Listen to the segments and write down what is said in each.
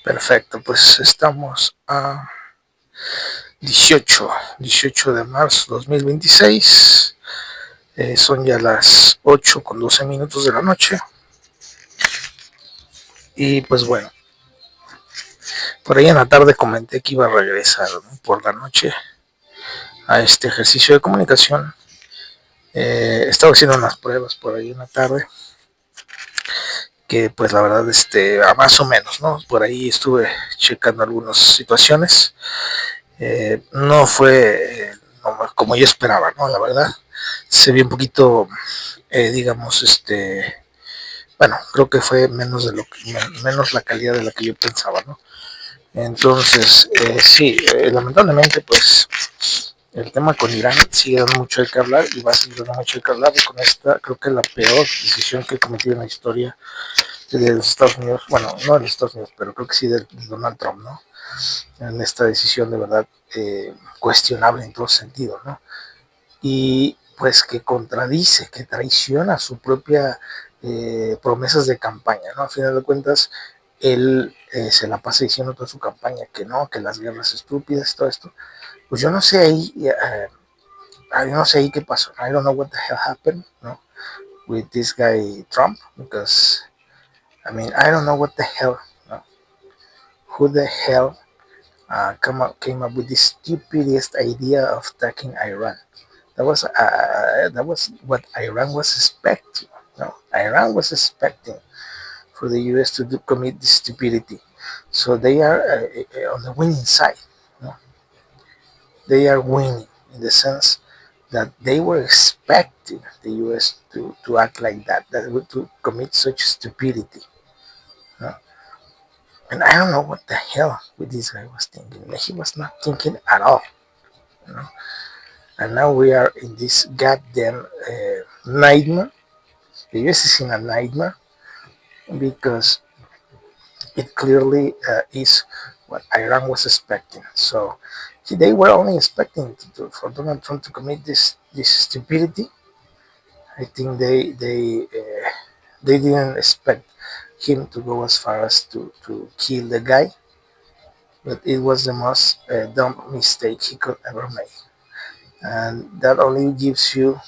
Perfecto, pues estamos a 18 de marzo 2026. Son ya las 8:12 de la noche. Y pues bueno, por ahí en la tarde comenté que iba a regresar, ¿no?, por la noche a este ejercicio de comunicación. Estaba haciendo unas pruebas por ahí en la tarde que pues la verdad a más o menos, ¿no? Por ahí estuve checando algunas situaciones. No fue como yo esperaba, ¿no? La verdad se vio un poquito, digamos, bueno, creo que fue menos de lo que, menos la calidad de la que yo pensaba, ¿no? Entonces, sí, lamentablemente, pues el tema con Irán sigue dando mucho de qué hablar y va a seguir dando mucho de qué hablar. Y con esta, creo que es la peor decisión que he cometido en la historia de los Estados Unidos, bueno, no de los Estados Unidos, pero creo que sí de Donald Trump, ¿no? En esta decisión de verdad cuestionable en todo sentido, ¿no? Y pues que contradice, que traiciona su propia promesas de campaña, ¿no? A final de cuentas, él se la pasa diciendo toda su campaña que no, que las guerras estúpidas, todo esto. Pues yo no sé ahí, yo no sé ahí qué pasó. I don't know what the hell happened, ¿no? With this guy Trump, because I don't know what the hell, ¿no? Who the hell came up with this stupidest idea of attacking Iran. That was what Iran was expecting. No, Iran was expecting for the U.S. to commit this stupidity. So they are on the winning side. No? They are winning in the sense that they were expecting the U.S. to act like that to commit such stupidity. No? And I don't know what the hell with this guy was thinking. He was not thinking at all. You know? And now we are in this goddamn nightmare. The US is in a nightmare because it clearly is what Iran was expecting. So they were only expecting for Donald Trump to commit this stupidity. I think they didn't expect him to go as far as to kill the guy, but it was the most dumb mistake he could ever make, and that only gives you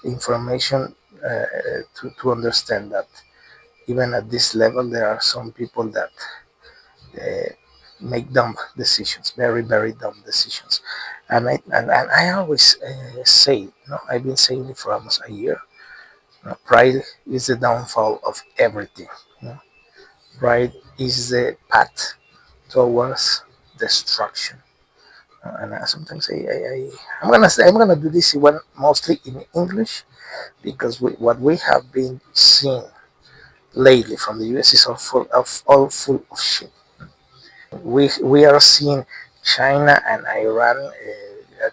information to understand that even at this level there are some people that uh, make dumb decisions, very very dumb decisions. And I always say, I've been saying it for almost a year. Pride is the downfall of everything. You know? Pride is the path towards destruction. And sometimes I'm gonna do this one mostly in English because what we have been seeing lately from the US is all full of shit. We are seeing China and Iran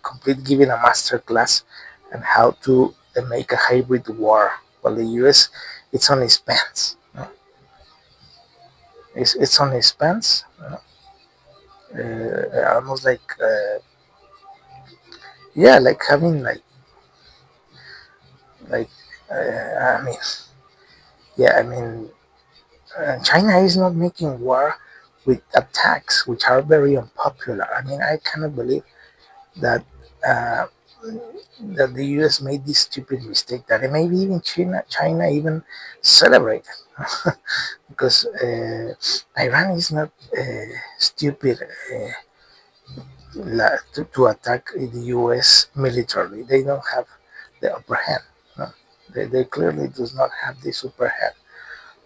complete giving a master class on how to make a hybrid war, while the US it's on its pants. It's on its pants. Almost like yeah, like having like I mean yeah, China is not making war with attacks which are very unpopular. I cannot believe that uh, that the U.S. made this stupid mistake that maybe even China even celebrated because Iran is not stupid to attack the U.S. militarily. They don't have the upper hand. No? They clearly does not have this upper hand.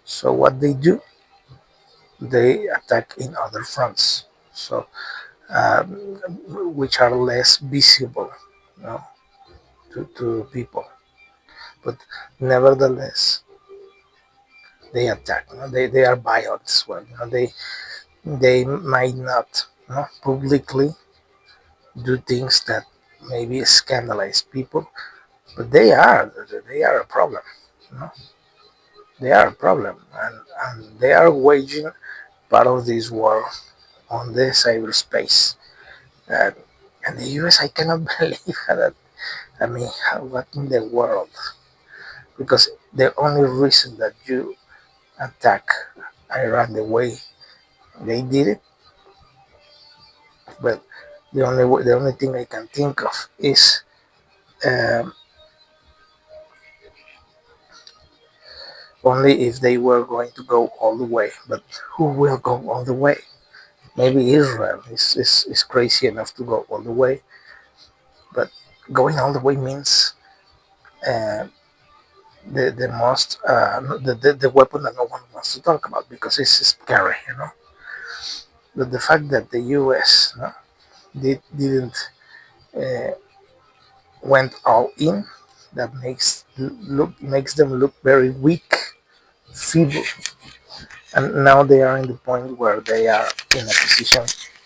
So what they do, they attack in other fronts. So um, which are less visible, you know, to people. But nevertheless, they attack. They are violent as well. They might not, publicly do things that maybe scandalize people, but they are a problem. You know? They are a problem, and they are waging part of this war on the cyberspace. And, and the US, I cannot believe that. What in the world? Because the only reason that you attack Iran the way They did it, but the only thing I can think of is um, only if they were going to go all the way. But who will go all the way? Maybe Israel is crazy enough to go all the way, but going all the way means uh, the most the weapon that no one wants to talk about because it's scary, you know. But the fact that the U.S. No, didn't uh, went all in, that makes them look very weak, feeble, and now they are in the point where they are in a position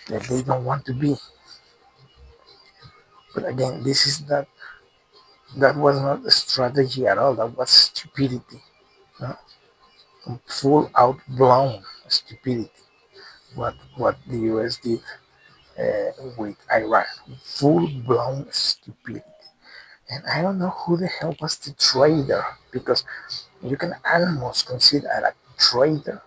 that they don't want to be. But again, this is not that was not a strategy at all. That was stupidity, no? Full out blown stupidity. What the U.S. did with Iran, full blown stupidity. And I don't know who the hell was the traitor because you can almost consider a traitor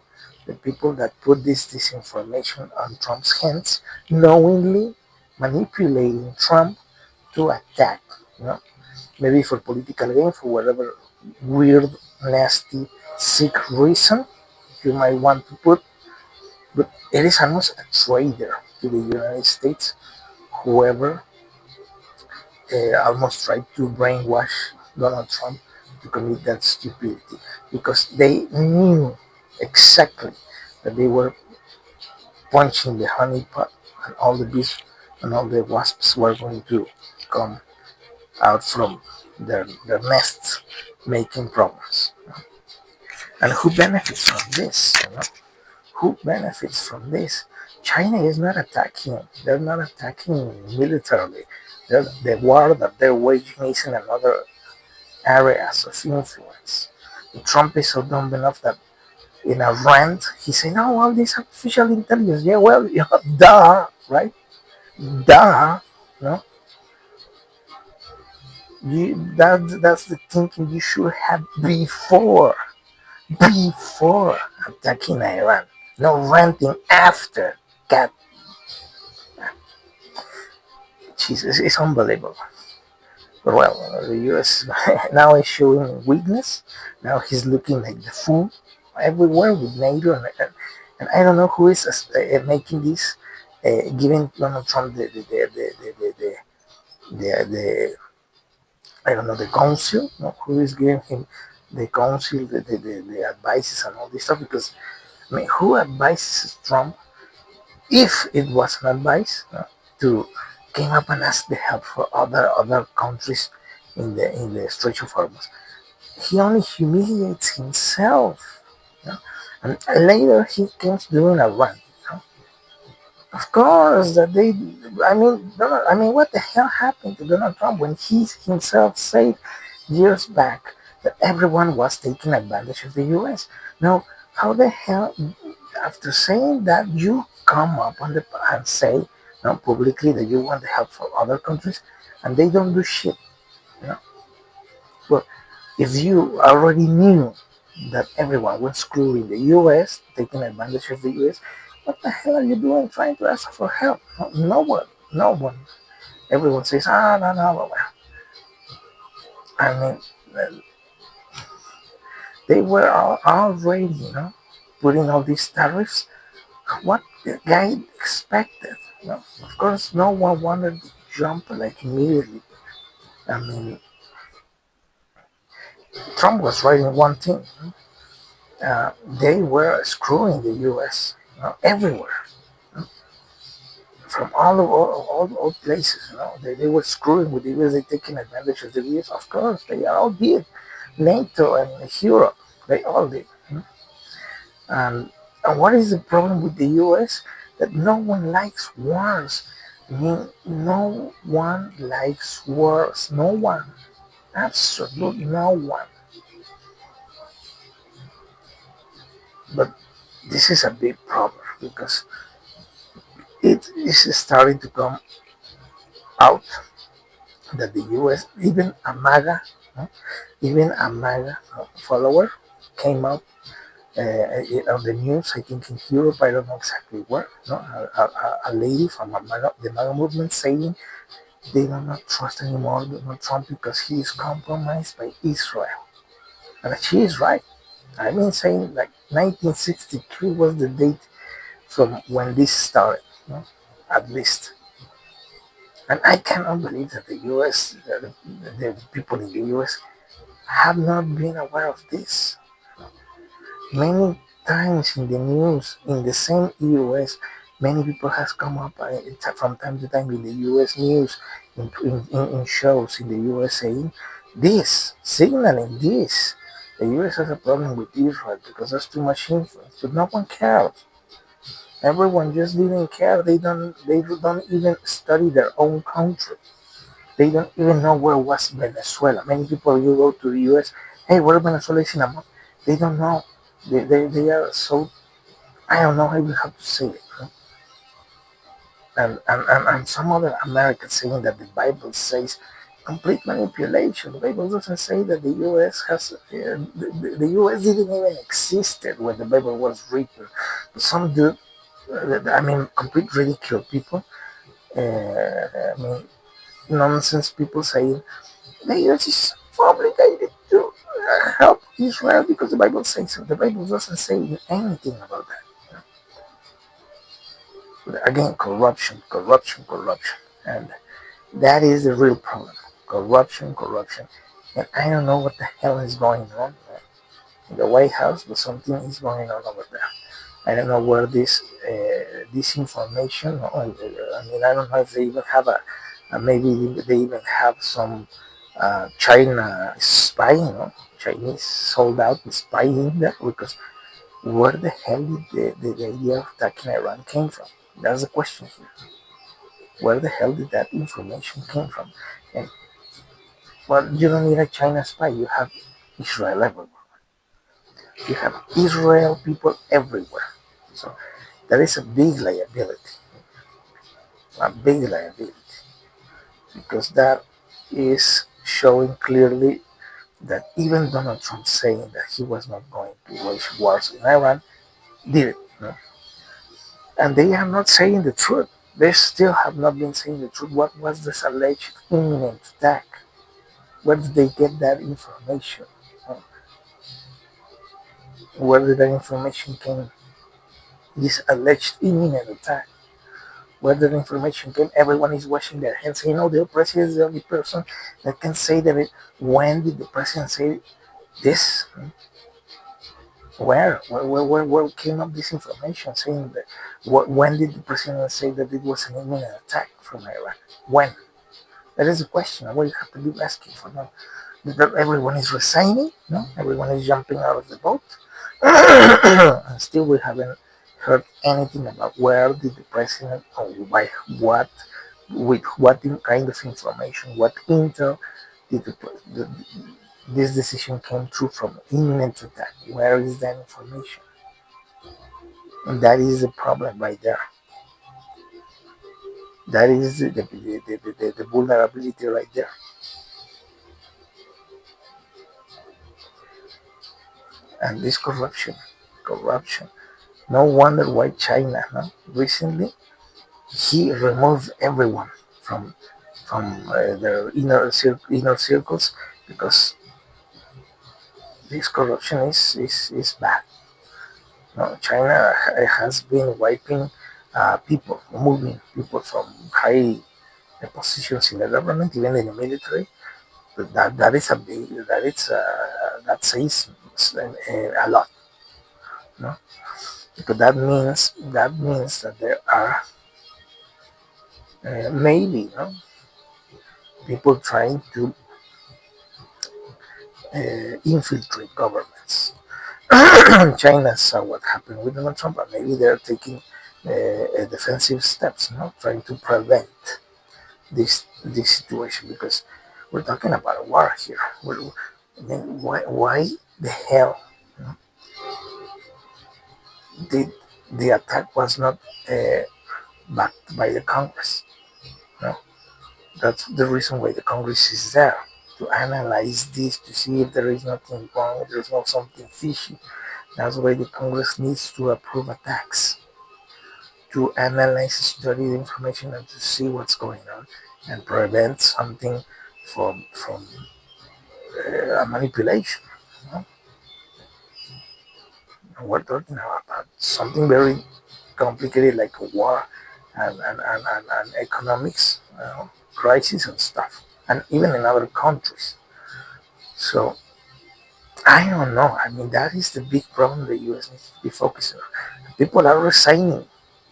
the people that put this disinformation on Trump's hands, knowingly manipulating Trump to attack. You know, maybe for political gain, for whatever weird, nasty, sick reason you might want to put. But it is almost a traitor to the United States, whoever almost tried to brainwash Donald Trump to commit that stupidity because they knew exactly that they were punching the honey pot and all the bees and all the wasps were going to come out from their nests making problems. And who benefits from this? You know? Who benefits from this? China is not attacking. They're not attacking militarily. The war that they're waging is in another areas of influence. Trump is so dumb enough that in a rant he said, "No, all this artificial intelligence." Yeah, well, yeah, duh, right? Duh, no. That's the thinking you should have before attacking Iran. No ranting after. God, Jesus, it's unbelievable. But well, the U.S. now is showing weakness. Now he's looking like the fool everywhere with NATO, and I don't know who is making this, giving Donald Trump the I don't know the council. No, who is giving him the council, the advices and all this stuff? Because I mean, who advises Trump if it was an advice to came up and ask the help for other countries in the Strait of Hormuz? He only humiliates himself. You know? And later he comes doing a run. You know? Of course, that they. I mean, what the hell happened to Donald Trump when he himself said years back that everyone was taking advantage of the U.S. Now, how the hell, after saying that, you come up on the and say publicly that you want the help for other countries, and they don't do shit. You know? Well, if you already knew that everyone was screwing the US, taking advantage of the US, what the hell are you doing trying to ask for help? No one, no one. Everyone says, no, no, well, I mean, they were already, putting all these tariffs. What the guy expected, Of course, no one wanted to jump like immediately. I mean, Trump was writing one thing. They were screwing the U.S. Everywhere, from all places. They were screwing with the U.S. They taking advantage of the U.S. Of course, they all did. NATO and Europe, they all did. And what is the problem with the U.S.? That no one likes wars. I mean, no one likes wars. No one, absolutely no one. But this is a big problem because it is starting to come out that the US, even a MAGA, even a MAGA follower came out on the news. I think in Europe, I don't know exactly where. No, a lady from the MAGA movement saying they do not trust anymore Donald Trump because he is compromised by Israel, and she is right. I've been saying like 1963 was the date from when this started, no? At least. And I cannot believe that the US, the people in the US, have not been aware of this. Many times in the news, in the same US, many people has come up from time to time in the US news, in shows in the US saying this, signaling this. The US has a problem with Israel because there's too much influence, but no one cares. Everyone just didn't care. They don't even study their own country. They don't even know where was Venezuela. Many people you go to the US, hey, where Venezuela is in a map. They don't know. They are so, I don't know how you have to say it. No? And some other Americans saying that the Bible says complete manipulation. The Bible doesn't say that the US has, the US didn't even existed when the Bible was written. Some do, I mean, complete ridicule people. I mean, nonsense people saying the US is obligated to help Israel because the Bible says so. The Bible doesn't say anything about that. Again, corruption, corruption, corruption. And that is the real problem. Corruption, corruption. And I don't know what the hell is going on in the White House, but something is going on over there. I don't know where this information. I mean, I don't know if they even have maybe they even have some China spying, Chinese soldiers spying there because where the hell did the idea of attacking Iran came from? That's the question here. Where the hell did that information came from? And well, you don't need a China spy. You have Israel everywhere. You have Israel people everywhere. So that is a big liability, because that is showing clearly that even Donald Trump saying that he was not going to wage wars in Iran did it. No? And they are not saying the truth. They still have not been saying the truth. What was this alleged imminent attack? Where did they get that information? Where did that information came? This alleged imminent attack. Where did the information came? Everyone is washing their hands, saying, "Oh, the president is the only person that can say that." When did the president say this? Where came up this information saying that? When did the president say that it was an imminent attack from Iran? When? That is the question. What you have to be asking for now. That everyone is resigning, no? Everyone is jumping out of the boat, and still we haven't heard anything about where did the president or by what, with what kind of information, what intel did this decision came through from imminent attack. Where is that information? And that is the problem right there. That is the vulnerability right there. And this corruption. No wonder why China, no? Recently, he removed everyone from their inner circles because this corruption is bad. No, China has been wiping people, moving people from high positions in the government, even in the military. That is a big, that says a lot, no? Because that means that there are maybe, no, people trying to infiltrate governments. China saw what happened with Donald Trump, and maybe they're taking defensive steps, no, trying to prevent this situation, because we're talking about a war here. I mean, why the hell, no, did the attack was not uh, backed by the Congress? No, that's the reason why the Congress is there, to analyze this, to see if there is nothing wrong, if there's not something fishy. That's why the Congress needs to approve attacks, to analyze, study the information, and to see what's going on and prevent something from manipulation. You know? We're talking about something very complicated like a war and economics, crisis and stuff, and even in other countries. So I don't know. I mean, that is the big problem the U.S. needs to be focusing on. People are resigning.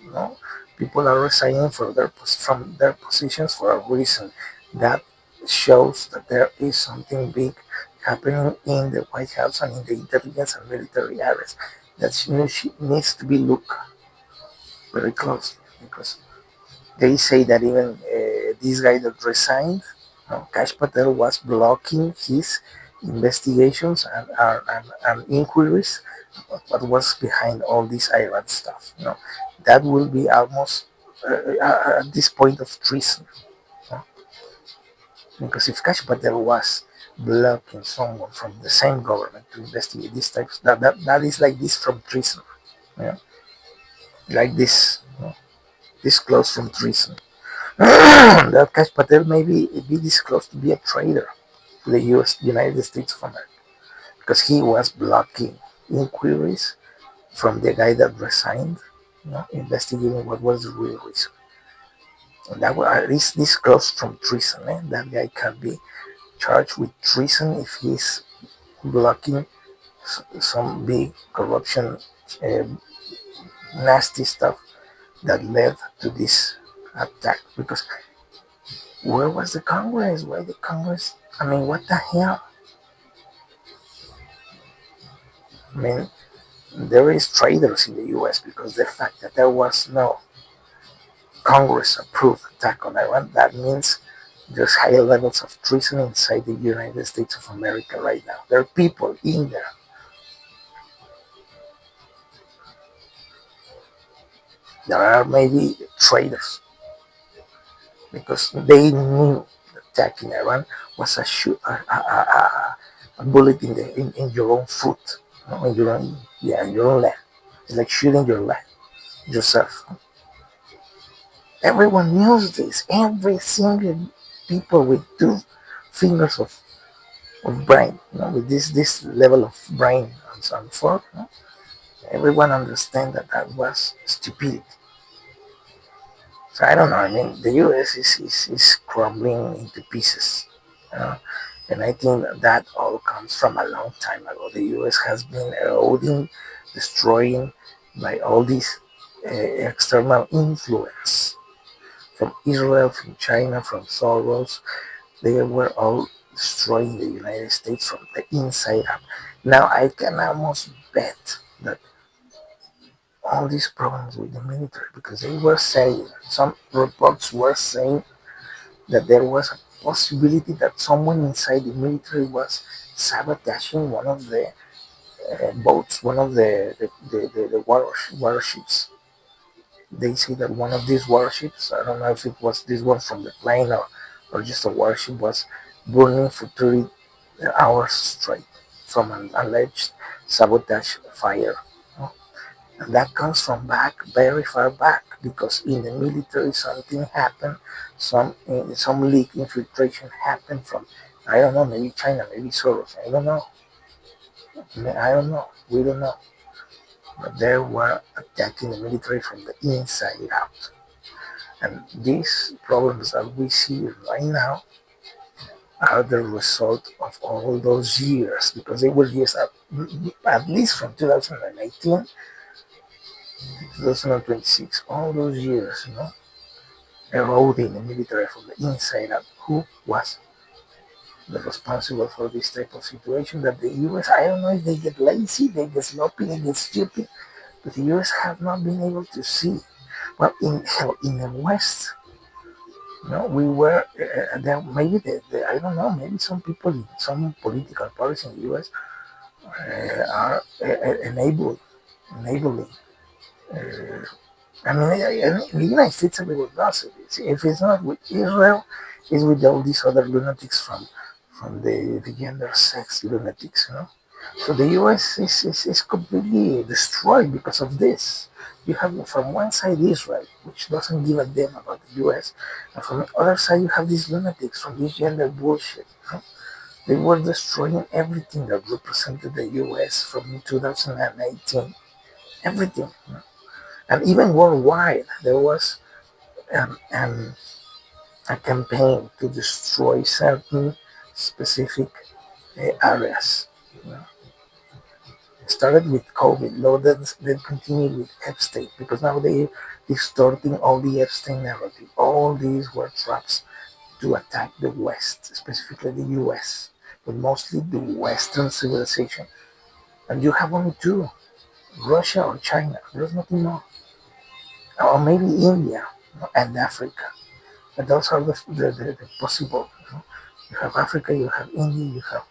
You know, people are resigning from their positions for a reason. That shows that there is something big happening in the White House and in the intelligence and military areas that needs to be looked very closely, because they say that even this guy that resigned, Kash Patel, was blocking his investigations and inquiries about what was behind all this Iran stuff. That will be almost at this point of treason. You know? Because if Kash Patel was blocking someone from the same government to investigate these types, that is like this from treason. You know? Like this, this close from treason. That Kash Patel may be disclosed to be a traitor to the United States of America, because he was blocking inquiries from the guy that resigned, investigating what was the real reason. And that was this close from treason. That guy can be charged with treason if he's blocking some big corruption, uh, nasty stuff that led to this attack. Because where was the Congress? Why the Congress? I mean, what the hell? I mean, there is traitors in the U.S. because the fact that there was no Congress-approved attack on Iran, that means there's high levels of treason inside the United States of America right now. There are people in there that are maybe traitors because they knew the attack in Iran was a bullet in your own foot, in your own, yeah, in your own leg. It's like shooting your leg yourself. Everyone knows this. Every single people with two fingers of brain, with this level of brain and so on forth, everyone understands that that was stupidity. So I don't know. I mean, the U.S. is crumbling into pieces, you know, and I think that all comes from a long time ago. The U.S. has been eroding, destroying by all this external influence from Israel, from China, from Soros. They were all destroying the United States from the inside out. Now I can almost bet that all these problems with the military, because they were saying, some reports were saying that there was a possibility that someone inside the military was sabotaging one of the boats, one of the warships. They say that one of these warships, I don't know if it was this one from the plane or just a warship, was burning for 30 hours straight from an alleged sabotage fire. And that comes from back, very far back, because in the military something happened, some leak infiltration happened from, I don't know, maybe China, maybe Soros, I don't know. I don't know. We don't know. But they were attacking the military from the inside out. And these problems that we see right now are the result of all those years, because they were years at least from 2018 to 2026, all those years, eroding the military from the inside out. Who was the responsible for this type of situation? That the US, I don't know if they get lazy, they get sloppy, they get stupid, but the US have not been able to see. Well, in the West, we were there. Maybe I don't know. Maybe some people in some political parties in the U.S. Are enabling. Uh, I mean, in the United States, everyone does it. If it's not with Israel, it's with all these other lunatics from the gender sex lunatics. So the US is completely destroyed because of this. You have from one side Israel, which doesn't give a damn about the US, and from the other side you have these lunatics from this gender bullshit. They were destroying everything that represented the US from 2018. Everything. And even worldwide, there was a campaign to destroy certain specific areas. You know. It started with COVID, though then continued with Epstein, because now they distorting all the Epstein narrative. All these were traps to attack the West, specifically the US, but mostly the Western civilization. And you have only two, Russia or China. There's nothing more. Or maybe India and Africa. But those are the possible. You have Africa, you have India, you have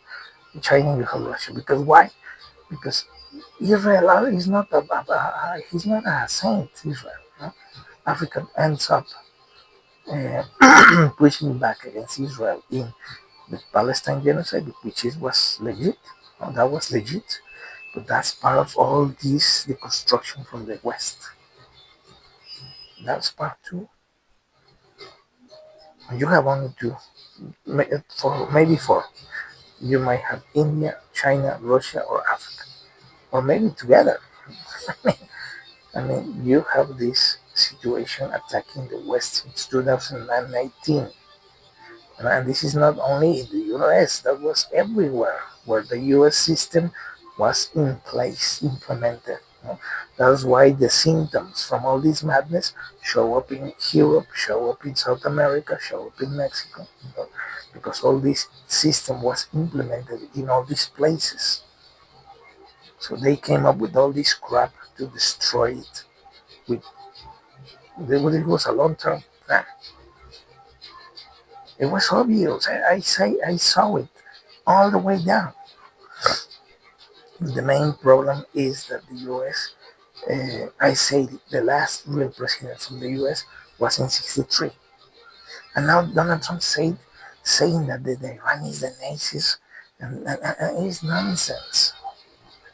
China, you have Russia. Because why? Because Israel is not he's not a saint. Israel, Africa ends up pushing back against Israel in the Palestine genocide, which was legit. That was legit, but that's part of all this deconstruction from the West. That's part two. You have only two, for maybe four. You might have India, China, Russia, or Africa, or maybe together. I mean, you have this situation attacking the West since 2019. And this is not only in the US, that was everywhere where the US system was in place, implemented. That's why the symptoms from all this madness show up in Europe, show up in South America, show up in Mexico, because all this system was implemented in all these places. So they came up with all this crap to destroy it. With it was a long term plan. It was obvious. I saw it all the way down. The main problem is that the US, I say the last real president from the US was in 63. And now Donald Trump saying that the Iran is the Nazis, and it's nonsense.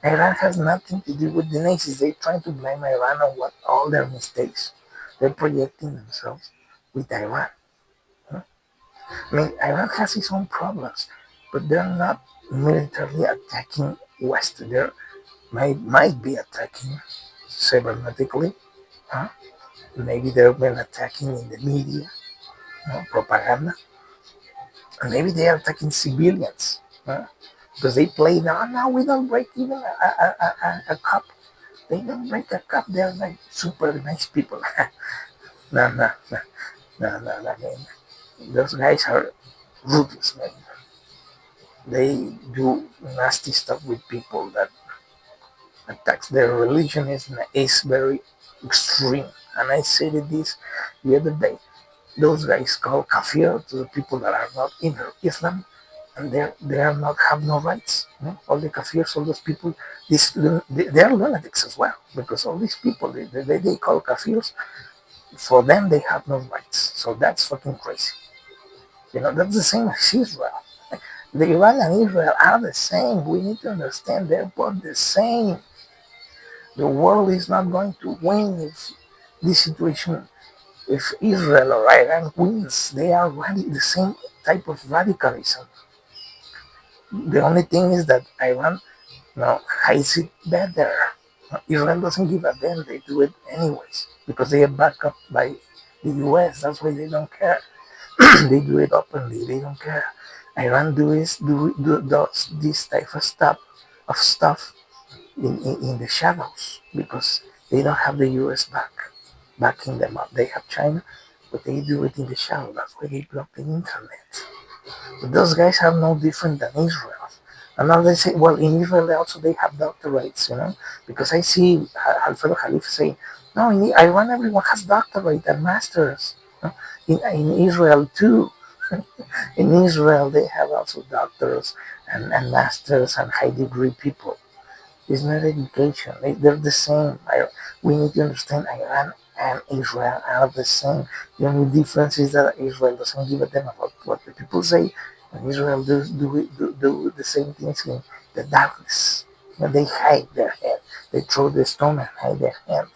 Iran has nothing to do with the Nazis. They're trying to blame Iran on what all their mistakes. They're projecting themselves with Iran. I mean, Iran has its own problems, but they're not militarily attacking West. They might be attacking cybernetically. Huh? Maybe they've been attacking in the media, propaganda. And maybe they are attacking civilians. Huh? Because they play now. No, we don't break even a cup. They don't break a cup. They're like super nice people. No, no, no, no, no, no. I mean, those guys are ruthless, man. They do nasty stuff with people that attacks their religion is very extreme. And I said this the other day. Those guys call kafir to the people that are not in Islam, and they are not have no rights. All the kafirs, all those people, they are lunatics as well, because all these people they call kafirs. For them, they have no rights. So that's fucking crazy. That's the same as Israel. The Iran and Israel are the same. We need to understand they're both the same. The world is not going to win if this situation, if Israel or Iran wins. They are the same type of radicalism. The only thing is that Iran hides it better. Israel doesn't give a damn. They do it anyways because they are backed up by the US. That's why they don't care. They do it openly. They don't care. Iran does this type of stuff in the shadows because they don't have the US backing them up. They have China, but they do it in the shadow. That's why they block the internet. But those guys are no different than Israel. And now they say, well, in Israel also they have doctorates, because I see Alfredo Khalifa saying, no, in Iran everyone has doctorate and masters. In Israel too. In Israel they have also doctors and masters and high degree people. It's not education. They're the same. We need to understand Iran and Israel are the same. The only difference is that Israel doesn't give a damn about what the people say, and Israel do the same things the darkness. When they hide their head, they throw the stone and hide their head.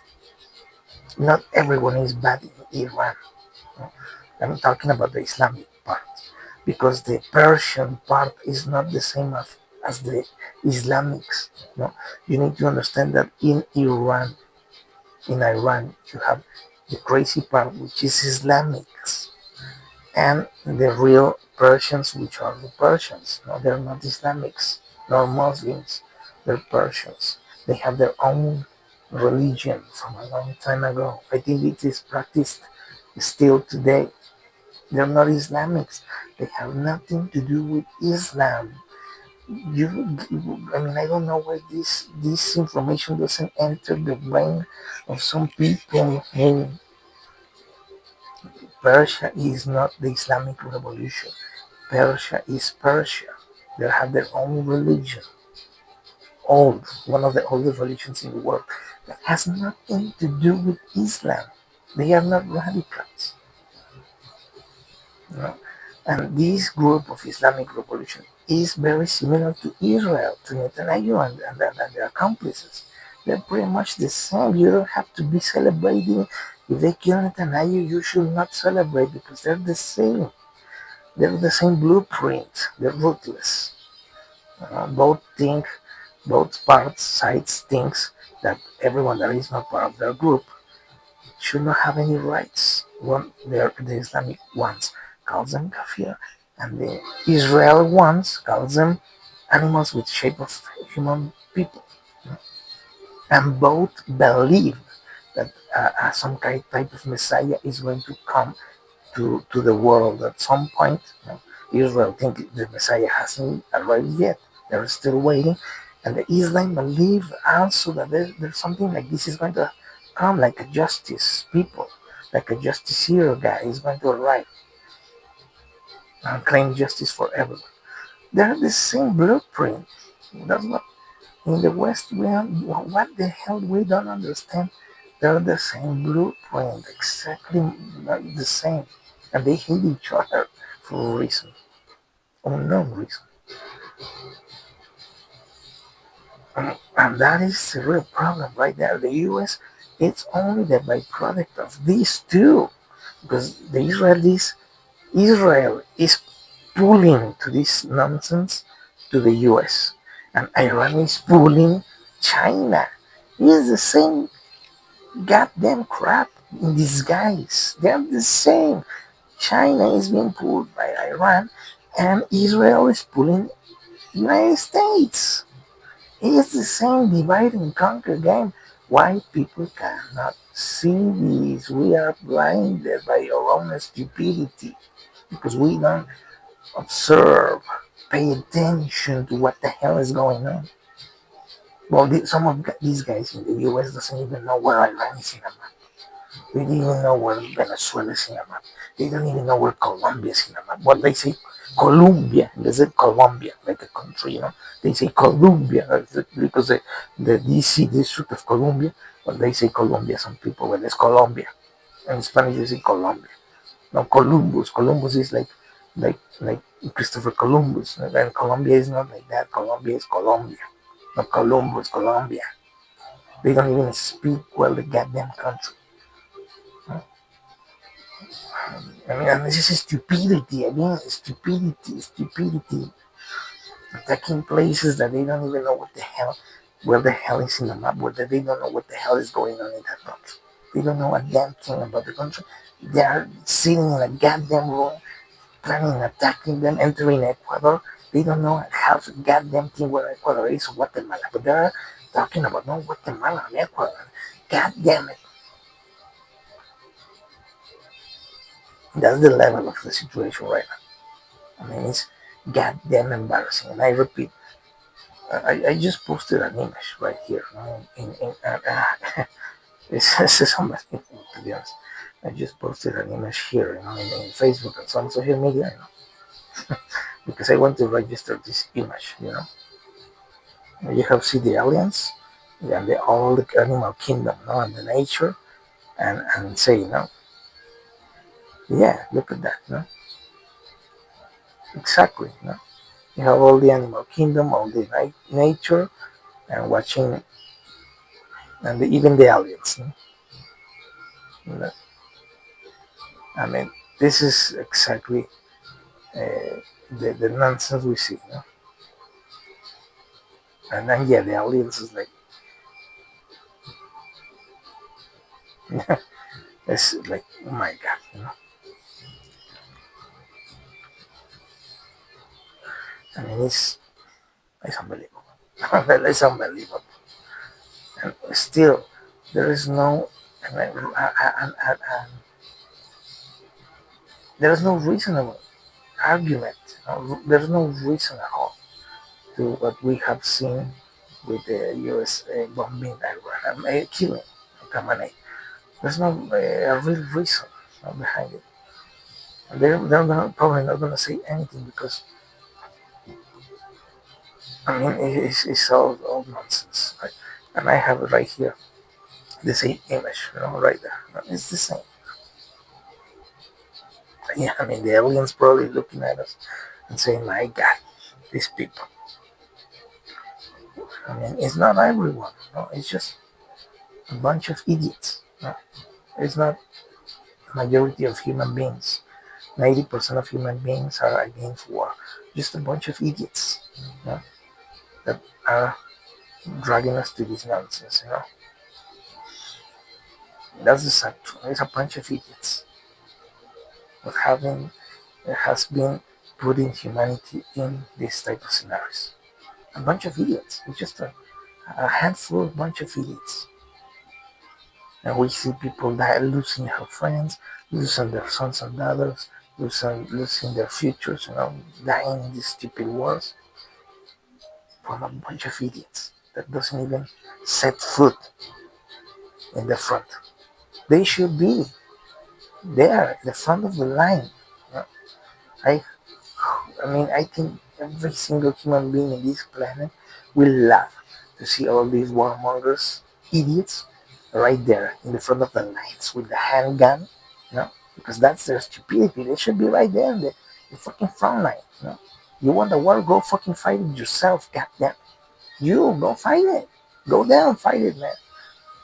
Not everyone is bad in Iran. No? I'm talking about the Islamic part because the Persian part is not the same as the Islamics. No, you need to understand that in Iran, you have the crazy part, which is Islamics, and the real Persians, which are the Persians. No, they're not Islamics nor Muslims. They're Persians. They have their own religion from a long time ago. I think it is practiced still today. They're not Islamics. They have nothing to do with Islam. You, I mean, I don't know why this information doesn't enter the brain of some people. Hey, Persia is not the Islamic Revolution. Persia is Persia. They have their own religion, old, one of the oldest religions in the world, that has nothing to do with Islam. They are not radicals. You know? And this group of Islamic revolution is very similar to Israel, to Netanyahu and their accomplices. They're pretty much the same. You don't have to be celebrating. If they kill Netanyahu, you should not celebrate because they're the same. They're the same blueprint. They're ruthless. Both parts, sides thinks that everyone that is not part of their group should not have any rights. The Islamic ones calls them kafir, and the Israel ones calls them animals with shape of human people. And both believe that some kind type of Messiah is going to come to the world at some point. Israel think the Messiah hasn't arrived yet. They're still waiting. And the Islam believe also that there's something like this is going to come, like a justice people, like a justiciar guy is going to arrive and claim justice for everyone. They're the same blueprint. That's what in the West we are, what the hell we don't understand. They're the same blueprint, exactly the same, and they hate each other for a reason, unknown reason. And that is the real problem right there. The US, it's only the byproduct of these two, because Israel is pulling to this nonsense to the US, and Iran is pulling China. It's the same goddamn crap in disguise. They're the same. China is being pulled by Iran, and Israel is pulling United States. It's the same divide and conquer game. Why people cannot see this? We are blinded by our own stupidity because we don't observe, pay attention to what the hell is going on. Well, some of these guys in the US doesn't even know where Iran is in a map. They don't even know where Venezuela is in a map. They don't even know where Colombia is in a map. What they say, Colombia, they say Colombia, like a country, They say Colombia because the DC district of Colombia, but they say Colombia, some people, when it's Colombia. In Spanish, they say Colombia. No, Columbus. Columbus is like Christopher Columbus. And Colombia is not like that. Colombia is Colombia. No, Columbus, Colombia. They don't even speak well the goddamn country. I mean, and this is stupidity. Again, stupidity. Attacking places that they don't even know where the hell is in the map, where they don't know what the hell is going on in that country. They don't know a damn thing about the country. They are sitting in a goddamn room, planning on attacking them, entering Ecuador. They don't know half a goddamn thing where Ecuador is or Guatemala, but they're talking about no Guatemala and Ecuador. God damn it. That's the level of the situation right now. I mean, it's goddamn embarrassing. And I repeat, I just posted an image right here. It's embarrassing, to be honest. I just posted an image here, in Facebook and some social media, because I want to register this image. You have see the aliens and all the animal kingdom, and the nature, and say, yeah, look at that, exactly, You have all the animal kingdom, all the nature, and watching, and even the aliens. No? I mean, this is exactly the nonsense we see. No? And then, yeah, the aliens is like, it's like, oh my god, I mean, it's unbelievable. It's unbelievable. And still, there is no, and there is no reasonable argument. There's no reason at all to what we have seen with the U.S. Bombing Iran, killing Khamenei. There's no real reason behind it. And probably not going to say anything because, I mean, it's all nonsense. Right? And I have it right here, the same image, right there. It's the same. Yeah, I mean, the aliens probably looking at us and saying, my God, these people. I mean, it's not everyone. It's just a bunch of idiots. It's not the majority of human beings. 90% of human beings are against war. Just a bunch of idiots that are dragging us to this nonsense. That's the sad truth. It's a bunch of idiots that has been putting humanity in this type of scenarios. A bunch of idiots. It's just a handful of bunch of idiots. And we see people die, losing their friends, losing their sons and daughters, losing their futures, dying in these stupid wars from a bunch of idiots that doesn't even set foot in the front. They should be there, the front of the line. I, I mean, I think every single human being in this planet will laugh to see all these warmongers, idiots, right there in the front of the lines with the handgun, because that's their stupidity. They should be right there in the fucking front line. You want the war? Go fucking fight it yourself, goddamn. You go fight it. Go down, fight it, man.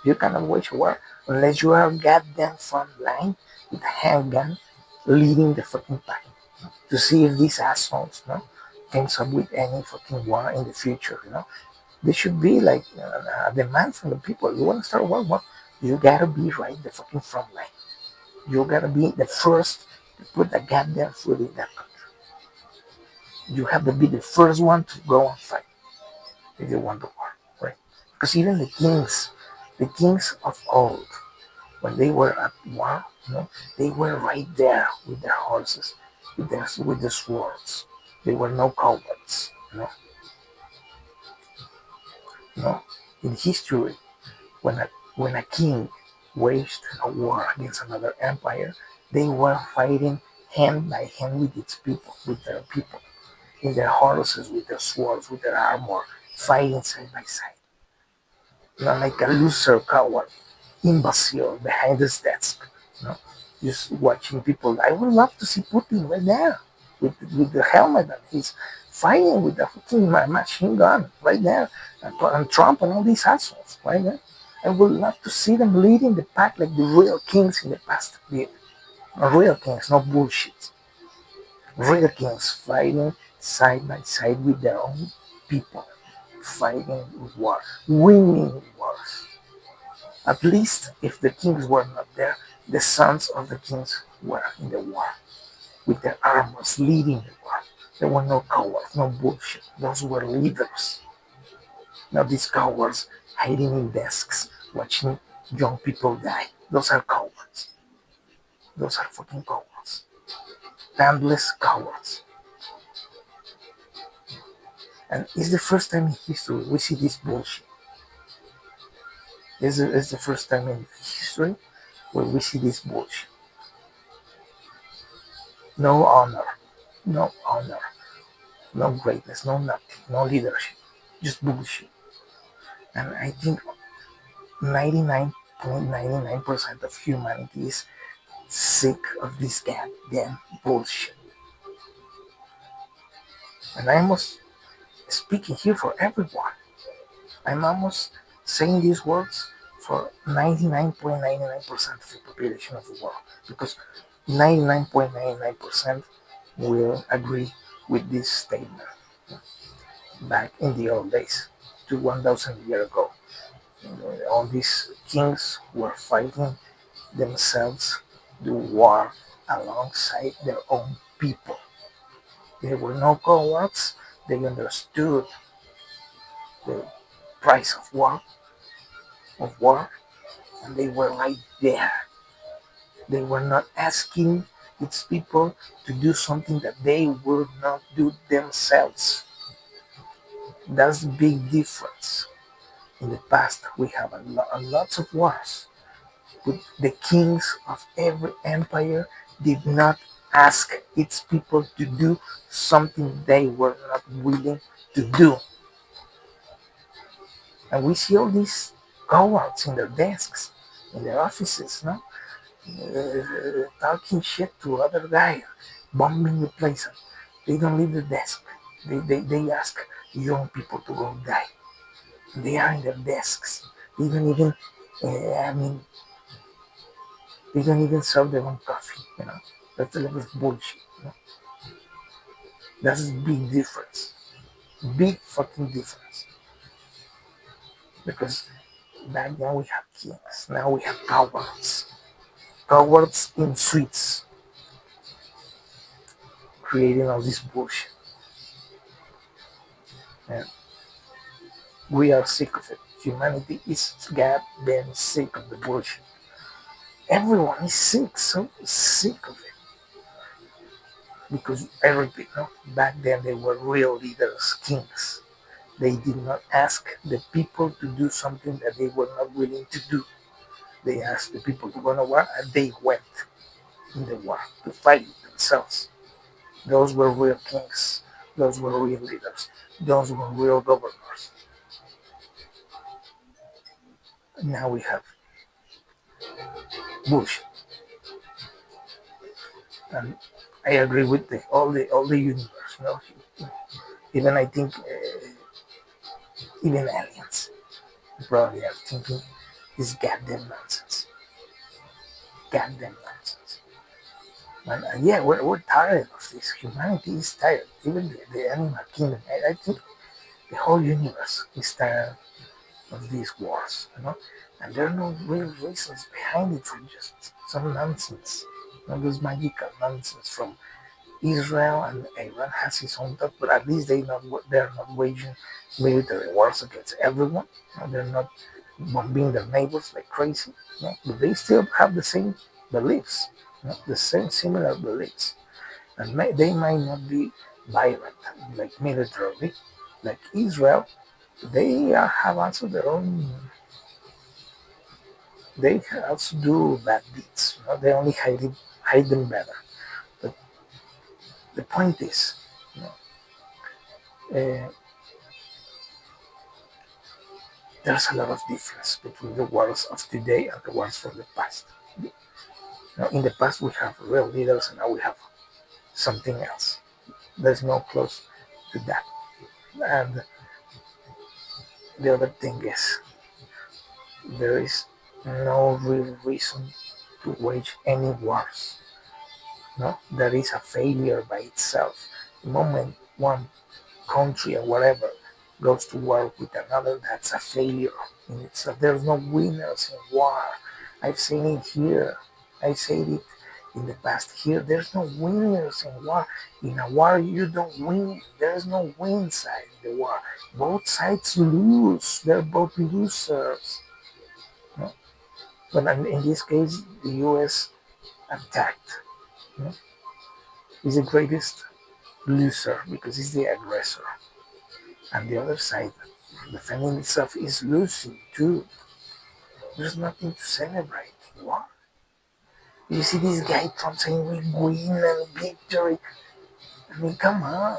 You cannot wage a war unless you are goddamn front line with a handgun leading the fucking pack to see if these assholes, comes up with any fucking war in the future. There should be like a demand from the people. You want to start a war? Well, you gotta be right in the fucking front line. You gotta be the first to put the goddamn foot in that country. You have to be the first one to go and fight if you want the war, right? Because even the kings of old, when they were at war, they were right there with their horses, with their swords. They were no cowards, you know. In history, when a king waged a war against another empire, they were fighting hand by hand with its people, with their people, in their horses, with their swords, with their armor, fighting side by side. Not like a loser coward, imbecile behind his desk, you know, just watching people. I would love to see Putin right there with the helmet and he's fighting with the fucking machine gun right there, and Trump and all these assholes right there. I would love to see them leading the pack like the real kings in the past did. Real kings, no bullshit. Real kings fighting side by side with their own people, fighting war, winning wars. At least if the kings were not there, the sons of the kings were in the war, with their armors leading the war. There were no cowards, no bullshit. Those were leaders. Now these cowards hiding in desks, watching young people die. Those are cowards. Those are fucking cowards. Tandless cowards. And it's the first time in history we see this bullshit. It's the first time in history where we see this bullshit. No honor, no honor, no greatness, no nothing, no leadership, just bullshit. And I think 99.99% of humanity is sick of this goddamn bullshit. And I'm almost speaking here for everyone. I'm almost saying these words for 99.99% of the population of the world, because 99.99% will agree with this statement. Back in the old days, to 1,000 years ago, all these kings were fighting themselves the war alongside their own people. They were no cowards. They understood the price of war, and they were right there. They were not asking its people to do something that they would not do themselves. That's the big difference. In the past, we have lots of wars, but the kings of every empire did not ask its people to do something they were not willing to do. And we see all these cowards in their desks, in their offices, no? Talking shit to other guy, bombing the place. They don't leave the desk. They ask young people to go die. They are in their desks. They don't even, I mean, they don't even serve their own coffee. That's a little bit bullshit. That's a big difference. Big fucking difference. Because back then we have kings. Now we have cowards. Cowards in suites creating all this bullshit. And we are sick of it. Humanity is goddamn sick of the bullshit. Everyone is sick, so sick of it. Because I repeat, no, back then they were real leaders, kings. They did not ask the people to do something that they were not willing to do. They asked the people to go to war, and they went in the war to fight themselves. Those were real kings. Those were real leaders. Those were real governors. Now we have Bush, and I agree with all the universe. Even I think even aliens probably are thinking this goddamn nonsense. Goddamn nonsense. And yeah, we're tired of this. Humanity is tired. Even the animal kingdom. I think the whole universe is tired of these wars. And there are no real reasons behind it for just some nonsense. Not this magical nonsense from Israel, and Iran has its own thought, but at least they're not waging military wars against everyone. They're not bombing their neighbors like crazy. But they still have the same beliefs, the same similar beliefs, and they might not be violent like militarily, like Israel. They have also their own. They also do bad deeds. They only hide them better. But the point is, you know, there's a lot of difference between the wars of today and the wars from the past. In the past, we have real leaders, and now we have something else. There's no close to that. And the other thing is, there is no real reason to wage any wars. No, that is a failure by itself. The moment one country or whatever goes to war with another, that's a failure in itself. There's no winners in war. I've seen it here. I said it in the past here. There's no winners in war. In a war, you don't win. There's no win side in the war. Both sides lose. They're both losers. No? But in this case, the U.S. attacked. No? Is the greatest loser because he's the aggressor. And the other side, defending itself, is losing too. There's nothing to celebrate. What? You see this guy Trump saying we win and victory. I mean, come on.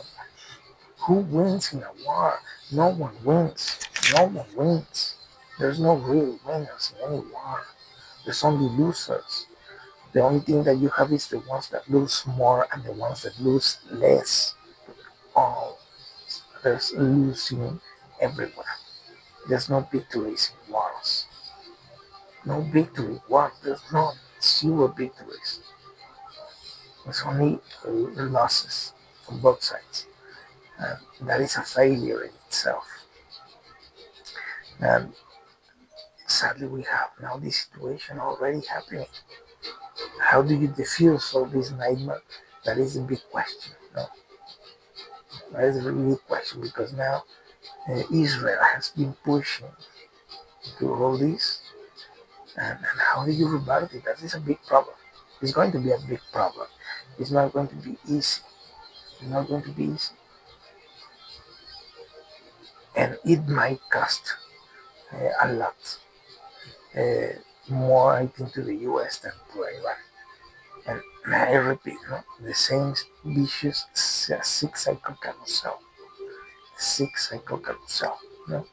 Who wins in a war? No one wins. No one wins. There's no real winners in any war. There's only losers. The only thing that you have is the ones that lose more and the ones that lose less. Oh. There's losing everywhere. There's no victories in wars. No victory. War. There's no zero victories. There's only losses from both sides. And that is a failure in itself. And sadly, we have now this situation already happening. How do you defuse all this nightmare? That is a big question. No, that is a really big question because now Israel has been pushing to all this, and how do you rebut it? That is a big problem. It's going to be a big problem. It's not going to be easy. It's not going to be easy, and it might cost a lot more, I think, to the U.S. than to Iran. And I repeat, no, the same vicious six-cycle carousel. Six-cycle carousel. No,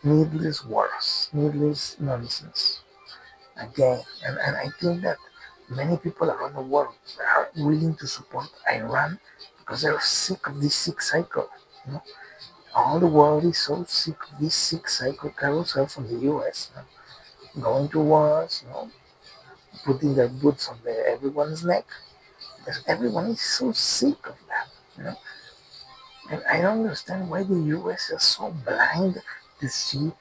needless wars, needless nonsense. Again, and I think that many people around the world are willing to support Iran because they're sick of this six-cycle. You know? All the world is so sick of this six-cycle carousel from the U.S. You know? Going to wars, putting their boots on everyone's neck. Because everyone is so sick of that. You know? And I don't understand why the US is so blind to see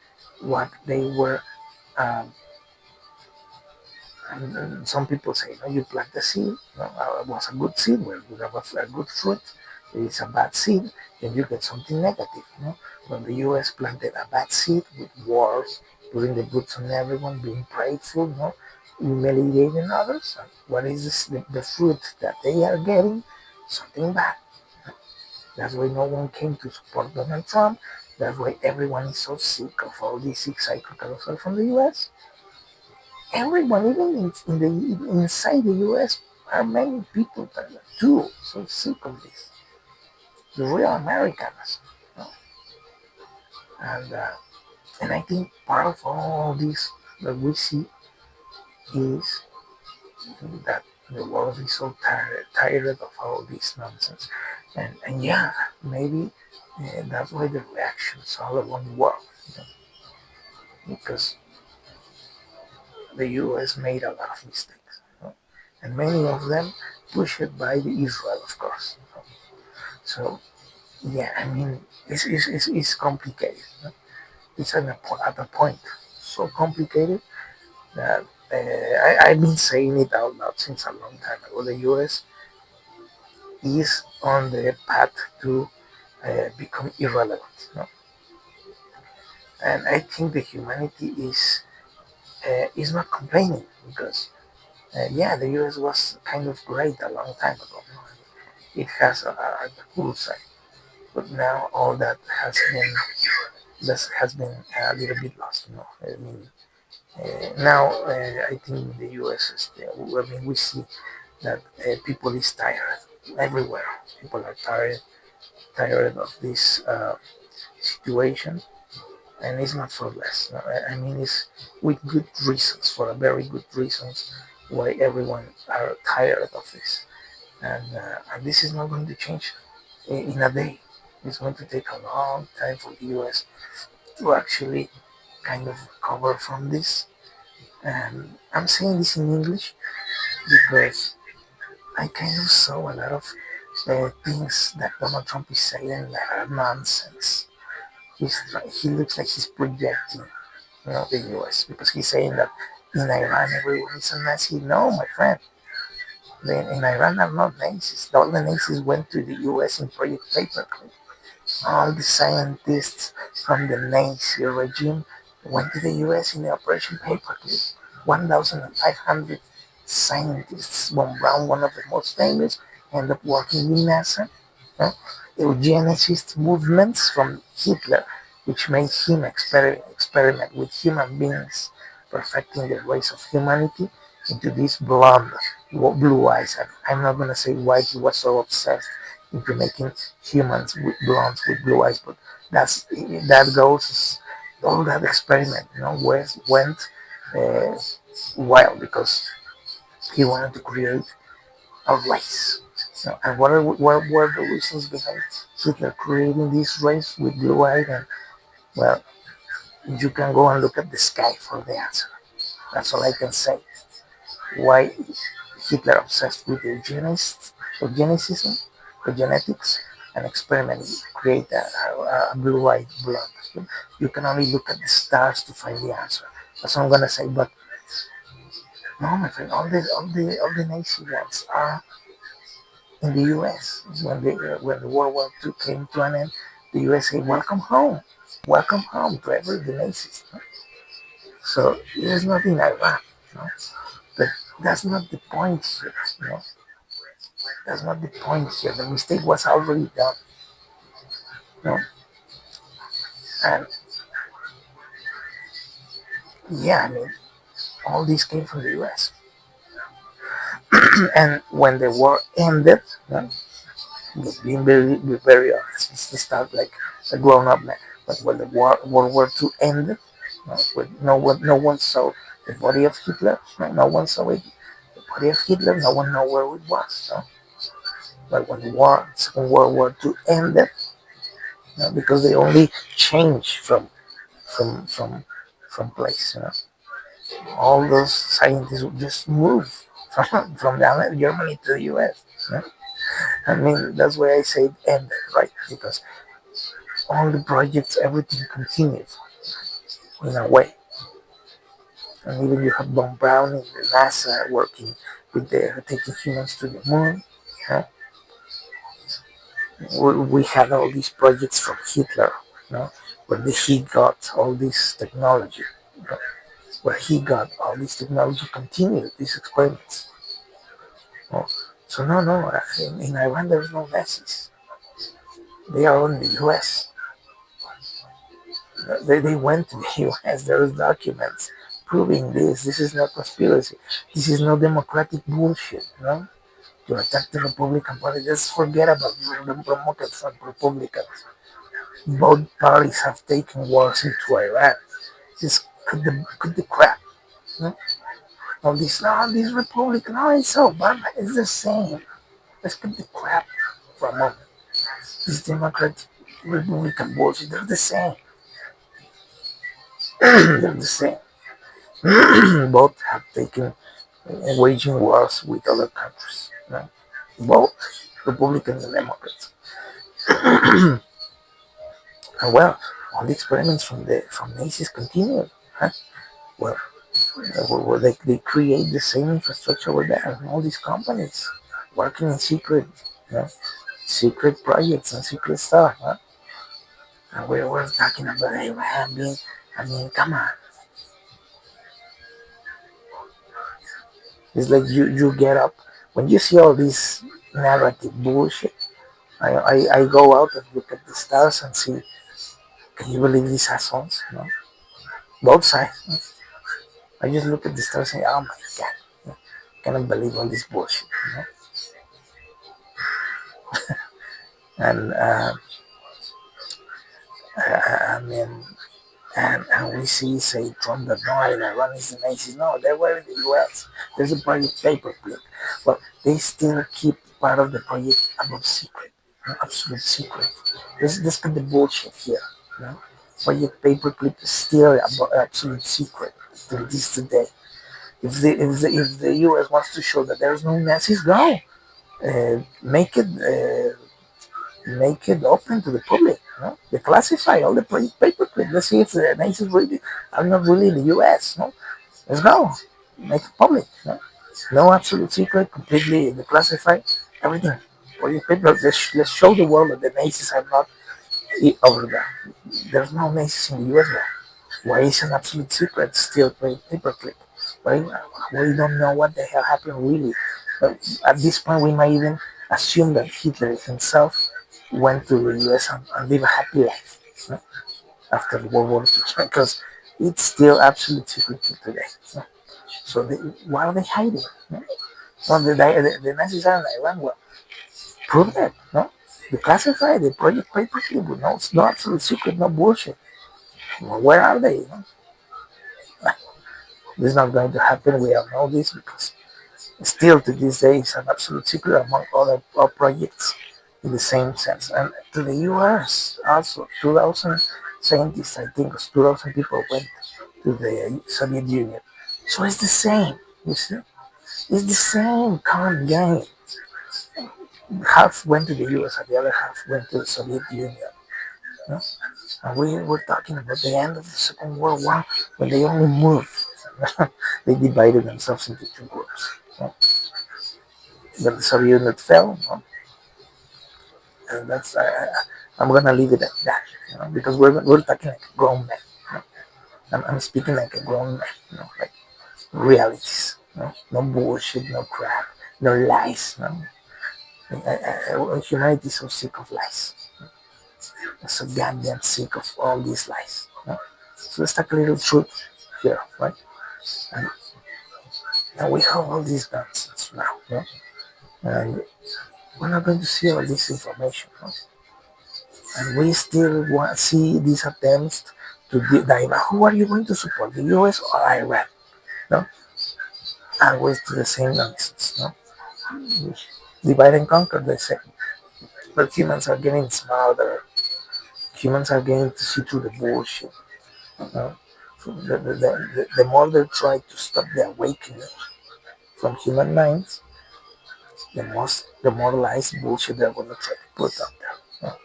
what they were. Um, and some people say, you plant a seed, it was a good seed, where you have a good fruit. It's a bad seed, then you get something negative. When the US planted a bad seed with wars, putting the boots on everyone, being prideful, humiliating others, what is this, the fruit that they are getting? Something bad. That's why no one came to support Donald Trump. That's why everyone is so sick of all these six-cycle carousel from the U.S. Everyone, even inside the U.S., are many people that are too so sick of this. The real Americans, you know? and uh, and I think part of all this that we see is that the world is so tired of all this nonsense, and yeah, maybe that's why the reactions all around the world, because the U.S. made a lot of mistakes, and many of them pushed by the Israel, of course. So yeah, I mean, it's complicated. It's at a point so complicated that I've been saying it out loud since a long time ago. The U.S. is on the path to become irrelevant, and I think the humanity is not complaining because yeah, the U.S. was kind of great a long time ago. It has a cool side, but now all that has been a little bit lost. I mean, now I think the U.S. is. I mean, we see that people is tired everywhere. People are tired of this situation, and it's not for less. No? I mean, it's with good reasons, for a very good reasons, why everyone are tired of this, and this is not going to change in a day. It's going to take a long time for the U.S. to actually kind of recover from this. And I'm saying this in English because I kind of saw a lot of things that Donald Trump is saying that are nonsense. He looks like he's projecting, the U.S. because he's saying that in Iran everyone is a Nazi. No, my friend. Then in Iran are not Nazis. All the Nazis went to the U.S. in Project Paperclip. All the scientists from the Nazi regime went to the U.S. in the Operation Paperclip. 1,500 scientists. Von Braun, one of the most famous, ended up working in NASA. Uh, Eugenicist movements from Hitler, which made him experiment with human beings, perfecting the race of humanity into this blonde, blue eyes. And I'm not going to say why he was so obsessed into making humans with blondes with blue eyes, but that goes all that experiment, went wild because he wanted to create a race. So, and what were the reasons behind Hitler creating this race with blue eyes? And well, you can go and look at the sky for the answer. That's all I can say. Why Hitler obsessed with eugenicism, or genetics, and experimenting to create a blue-eyed blood. You can only look at the stars to find the answer. That's what I'm gonna say. But no, my friend, all the Nazi ones are in the U.S. When the World War II came to an end, the U.S. said, welcome home to every the Nazis." No? So there's nothing like that. No? But that's not the point here. No? That's not the point here. The mistake was already done. No? And yeah, I mean, all this came from the U.S. And when the war ended, no? Being very honest, it's start like a grown up man. But when the World War II ended, no, when no one saw the body of Hitler, no one saw it. The body of Hitler, no one know where it was. No? But when the Second World War II ended, because they only changed from from from place. All those scientists would just move from Germany to the U.S. I mean, that's why I say it ended, right? Because all the projects, everything continues in a way. And even you have Von Braun in the NASA working with taking humans to the moon. Huh? We had all these projects from Hitler, where he got all this technology, where he got all this technology continued these experiments. Oh, so no, in Iran there's no Nazis. They are in the U.S. They went to the U.S. There's documents proving this. This is not conspiracy. This is no democratic bullshit. To attack the Republican Party, just forget about the Democrats and Republicans. Both parties have taken wars into Iran. Just cut the crap. No? All this, no, this Republican, no, it's Obama. It's the same. Let's cut the crap for a moment. This Democrat Republican bullshit, they're the same. They're the same. Both have taken waging wars with other countries. Both Republicans and Democrats. And well, all the experiments from Nazis continue. Huh? Well, they create the same infrastructure over there. All these companies working in secret, you know, secret projects and secret stuff. Huh? And we're talking about Abraham being, I mean, come on. It's like you get up when you see all this narrative bullshit. I go out and look at the stars and see. Can you believe these assholes? Both sides. I just look at the stars and say, oh my god, I cannot believe all this bullshit. And I mean, and we see, say, Trump that no, Iran is the Nazis. No, they were in the U.S. There's a project paperclip. Well, they still keep part of the project above secret, absolute secret. Let's cut the bullshit here. Project paperclip is still absolute secret till this today. If the U.S. wants to show that there's no Nazis, go make it open to the public. They classify all the paperclip. Let's see if the Nazis really are not really in the U.S. Let's go, make it public. No absolute secret, completely declassified everything. Project paper. Let's show the world that the Nazis are not over there. There's no Nazis in the U.S. there. Why is an absolute secret still paperclip? Why we don't know what the hell happened really. But at this point, we might even assume that Hitler himself went to the U.S. and live a happy life after World War II, because it's still absolute secret to today. So why are they hiding? Well, the Nazis are in Iran. Well, prove that. Declassify the project paperclip. No, it's no absolute secret, no bullshit. Well, where are they? This is not going to happen. We all know this because Still to this day is an absolute secret among other projects in the same sense. And to the US also, 2000 scientists, I think, 2000 people went to the Soviet Union. So it's the same, you see? It's the same common game. Half went to the US and the other half went to the Soviet Union. You know? And we were talking about the end of the Second World War when they only moved. They divided themselves into two groups. You know? When the Soviet Union fell, you know? And that's I'm gonna leave it at that, you know, because we're talking like a grown man. You know? I'm speaking like a grown man, you know, like realities, you know, no bullshit, no crap, no lies. You know? Humanity is so sick of lies. So goddamn sick of all these lies. You know? So let's talk a little truth here, right? And, and we have all these nonsense now, you know? And we're not going to see all this information, you know? And we still see these attempts to divide. Who are you going to support, the US or Iran? No, always to the same nonsense. No, divide and conquer. They say, but humans are getting smarter. Humans are getting to see through the bullshit. No? So the more they try to stop the awakening from human minds, the more lies bullshit they're going to try to put out there. No?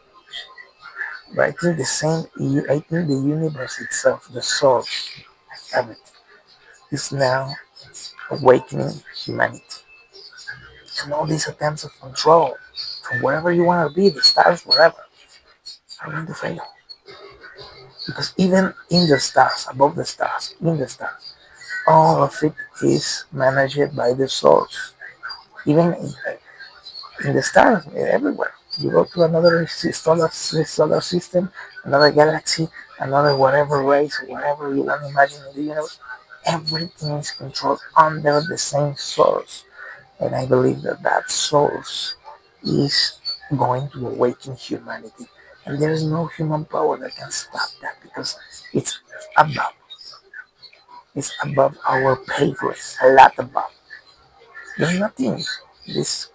But I think the same. I think the universe itself, the source, everything, is now awakening humanity. And all these attempts of control from wherever you want to be, the stars, wherever, are going to fail. Because even in the stars, above the stars, in the stars, all of it is managed by the source. Even in the stars, everywhere. You go to another solar system, another galaxy, another whatever race, whatever you want to imagine in the universe, everything is controlled under the same source. And I believe that that source is going to awaken humanity. And there is no human power that can stop that because it's above. It's above our pay grade, a lot above. There's nothing this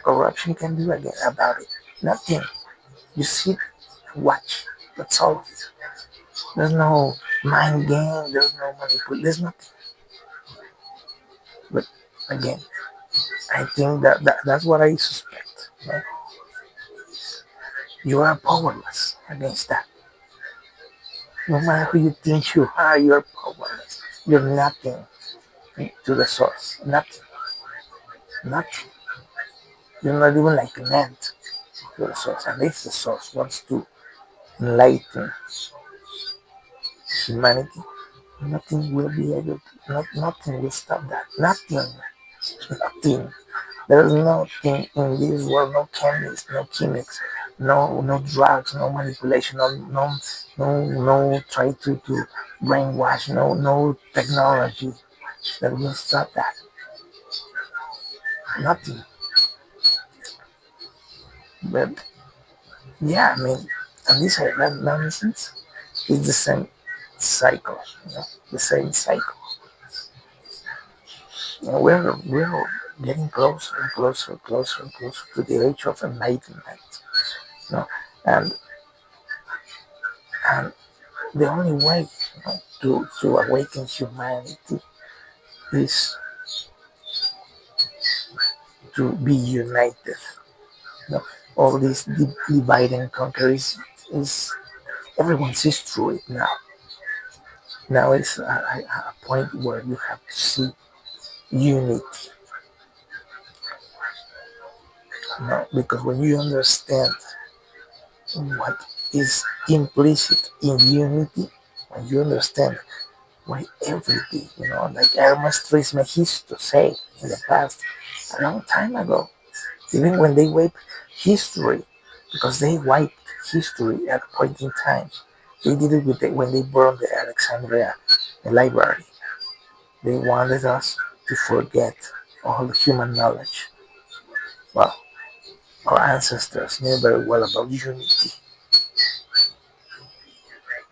corruption can do again about it. Nothing. You sit and watch. That's all. There's no mind game. There's no manipulation. There's nothing. But again, I think that's what I suspect. You know? You are powerless against that. No matter who you think you are, you're powerless. You're nothing to the source. Nothing. Nothing. You're not even like an ant to the source. And if the source wants to enlighten humanity, nothing will be able to, nothing will stop that. Nothing. Nothing. There is nothing in this world, no chemists, no chemics, no drugs, no manipulation, no try to brainwash, no technology that will stop that. Nothing. But yeah, I mean, and this nonsense is the same cycle, you know, the same cycle. You know, we're getting closer and closer and closer and closer to the age of enlightenment. You know, and and the only way, you know, to awaken humanity is to be united. You know, all this divide and conquer is everyone sees through it now. Now it's a point where you have to see unity. You know, because when you understand what is implicit in unity, when you understand why everything, you know, like Hermes Trismegisto said in the past, a long time ago, even when they wiped history, because they wiped history at a point in time. They did it when they burned the Alexandria the library. They wanted us to forget all the human knowledge. Well, our ancestors knew very well about unity,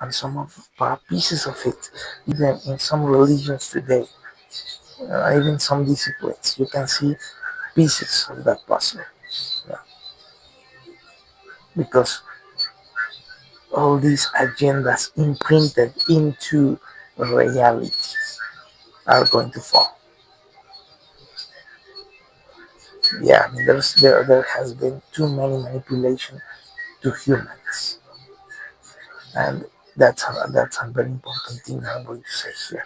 and some of our pieces of it, even in some religions today, Even some disciplines, you can see pieces of that puzzle. Yeah. Because all these agendas imprinted into reality are going to fall. Yeah, I mean, there has been too many manipulation to humans, and that's a very important thing that I'm going to say here.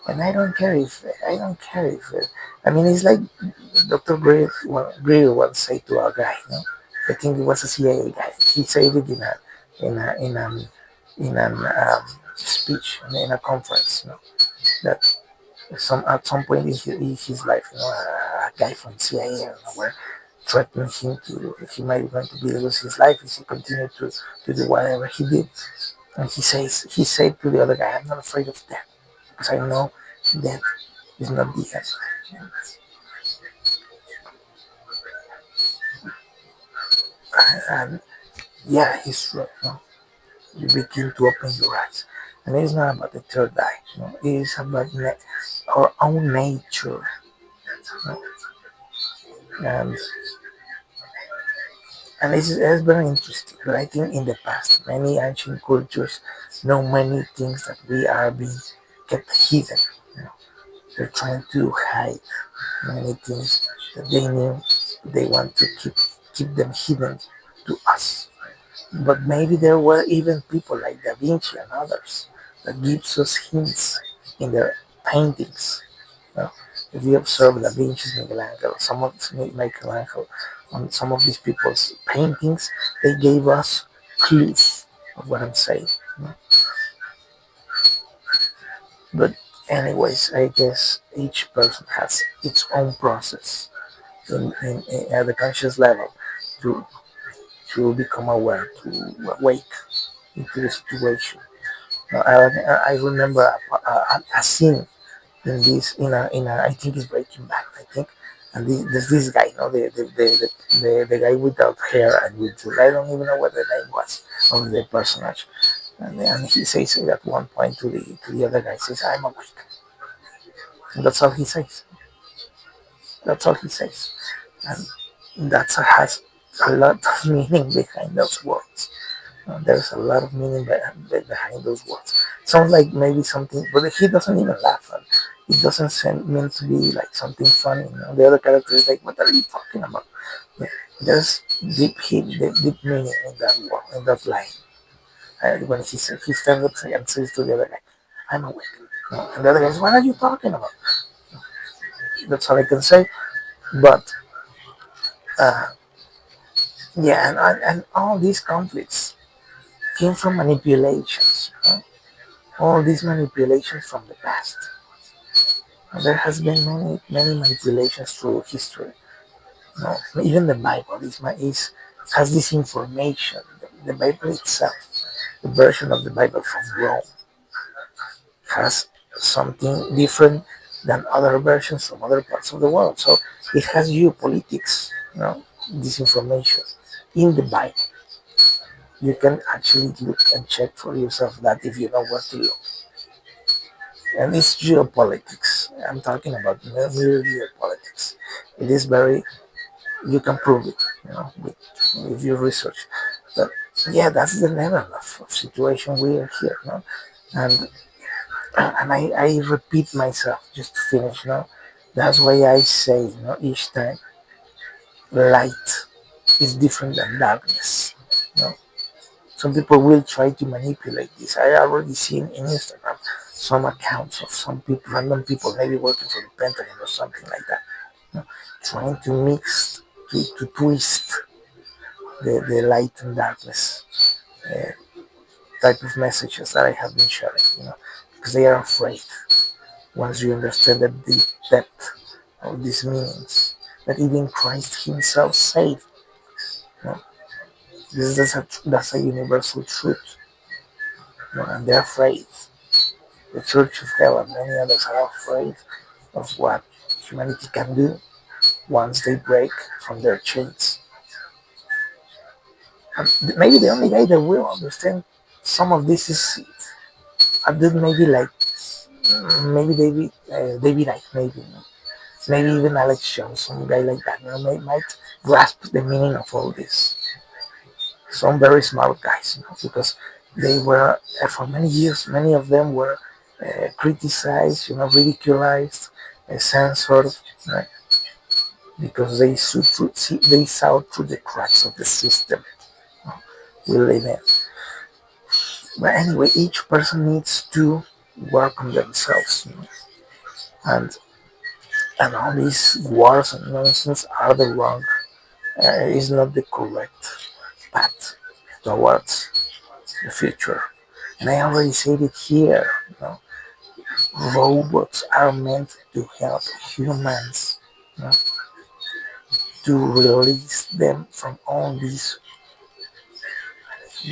And I don't care if I mean, it's like Dr. Greer once said to a guy, you know, I think it was a CIA guy. He said it in a in an in an speech in a conference, you know, that at some point in his life, you know, a guy from CIA or nowhere threatened him to he might going to be lose his life if he continued to do whatever he did. And he said to the other guy, I'm not afraid of death because I know death is not the end. And yeah, he's true. You know, you begin to open your eyes. And it's not about the third eye. You know, it is about our own nature. You know? And it's very interesting. I think in the past, many ancient cultures know many things that we are being kept hidden. You know, they're trying to hide many things that they knew they want to keep them hidden to us. But maybe there were even people like Da Vinci and others that gives us hints in their paintings. You know, if you observe Da Vinci's Michelangelo, some of Michelangelo, on some of these people's paintings, they gave us clues of what I'm saying. You know? But anyways, I guess each person has its own process at the conscious level to become aware, to awake into the situation. I remember a scene in this in a I think it's Breaking Bad, I think, and there's this guy, you know, the guy without hair and with I don't even know what the name was of the personage, and he says at one point to the other guy, says, "I'm awake," and that's all he says. That's all he says, and that has a lot of meaning behind those words. There's a lot of meaning behind those words. Sounds like maybe something, but he doesn't even laugh. And it doesn't mean to be like something funny. You know? The other character is like, "What are you talking about?" Yeah, there's deep meaning in that word, in that line. When he stands up and says to the other guy, "I'm awake," and the other guy says, "What are you talking about?" That's all I can say. But uh, yeah, and all these conflicts came from manipulations. All these manipulations from the past. There has been many manipulations through history. No, even the Bible has this information. The Bible itself, the version of the Bible from Rome, has something different than other versions from other parts of the world. So it has geopolitics, you know, this information in the Bible. You can actually look and check for yourself that if you know where to look. And it's geopolitics. I'm talking about mere geopolitics. It is very, you can prove it, you know, with your research. But yeah, that's the level of situation we are here, you know? And I repeat myself just to finish, you know. That's why I say, you know, each time light is different than darkness. You know, some people will try to manipulate this. I already seen in Instagram some accounts of some people, random people, maybe working for the Pentagon or something like that, you know, trying to mix, to twist the light and darkness uh, type of messages that I have been sharing, you know, because they are afraid once you understand the deep depth of these meanings that even Christ Himself said. You know, that's a universal truth, you know, and they're afraid. The Church of Hell and many others are afraid of what humanity can do once they break from their chains. And maybe the only guy that will understand some of this is a dude maybe like maybe David Icke, maybe even Alex Jones, some guy like that, might grasp the meaning of all this. Some very smart guys, because they were for many years, many of them were criticized, ridiculized, censored, right? Because they saw through the cracks of the system we live in. But anyway, each person needs to work on themselves, and all these wars and nonsense are the wrong, is not the correct path towards the future. And I already said it here, robots are meant to help humans, you know, to release them from all this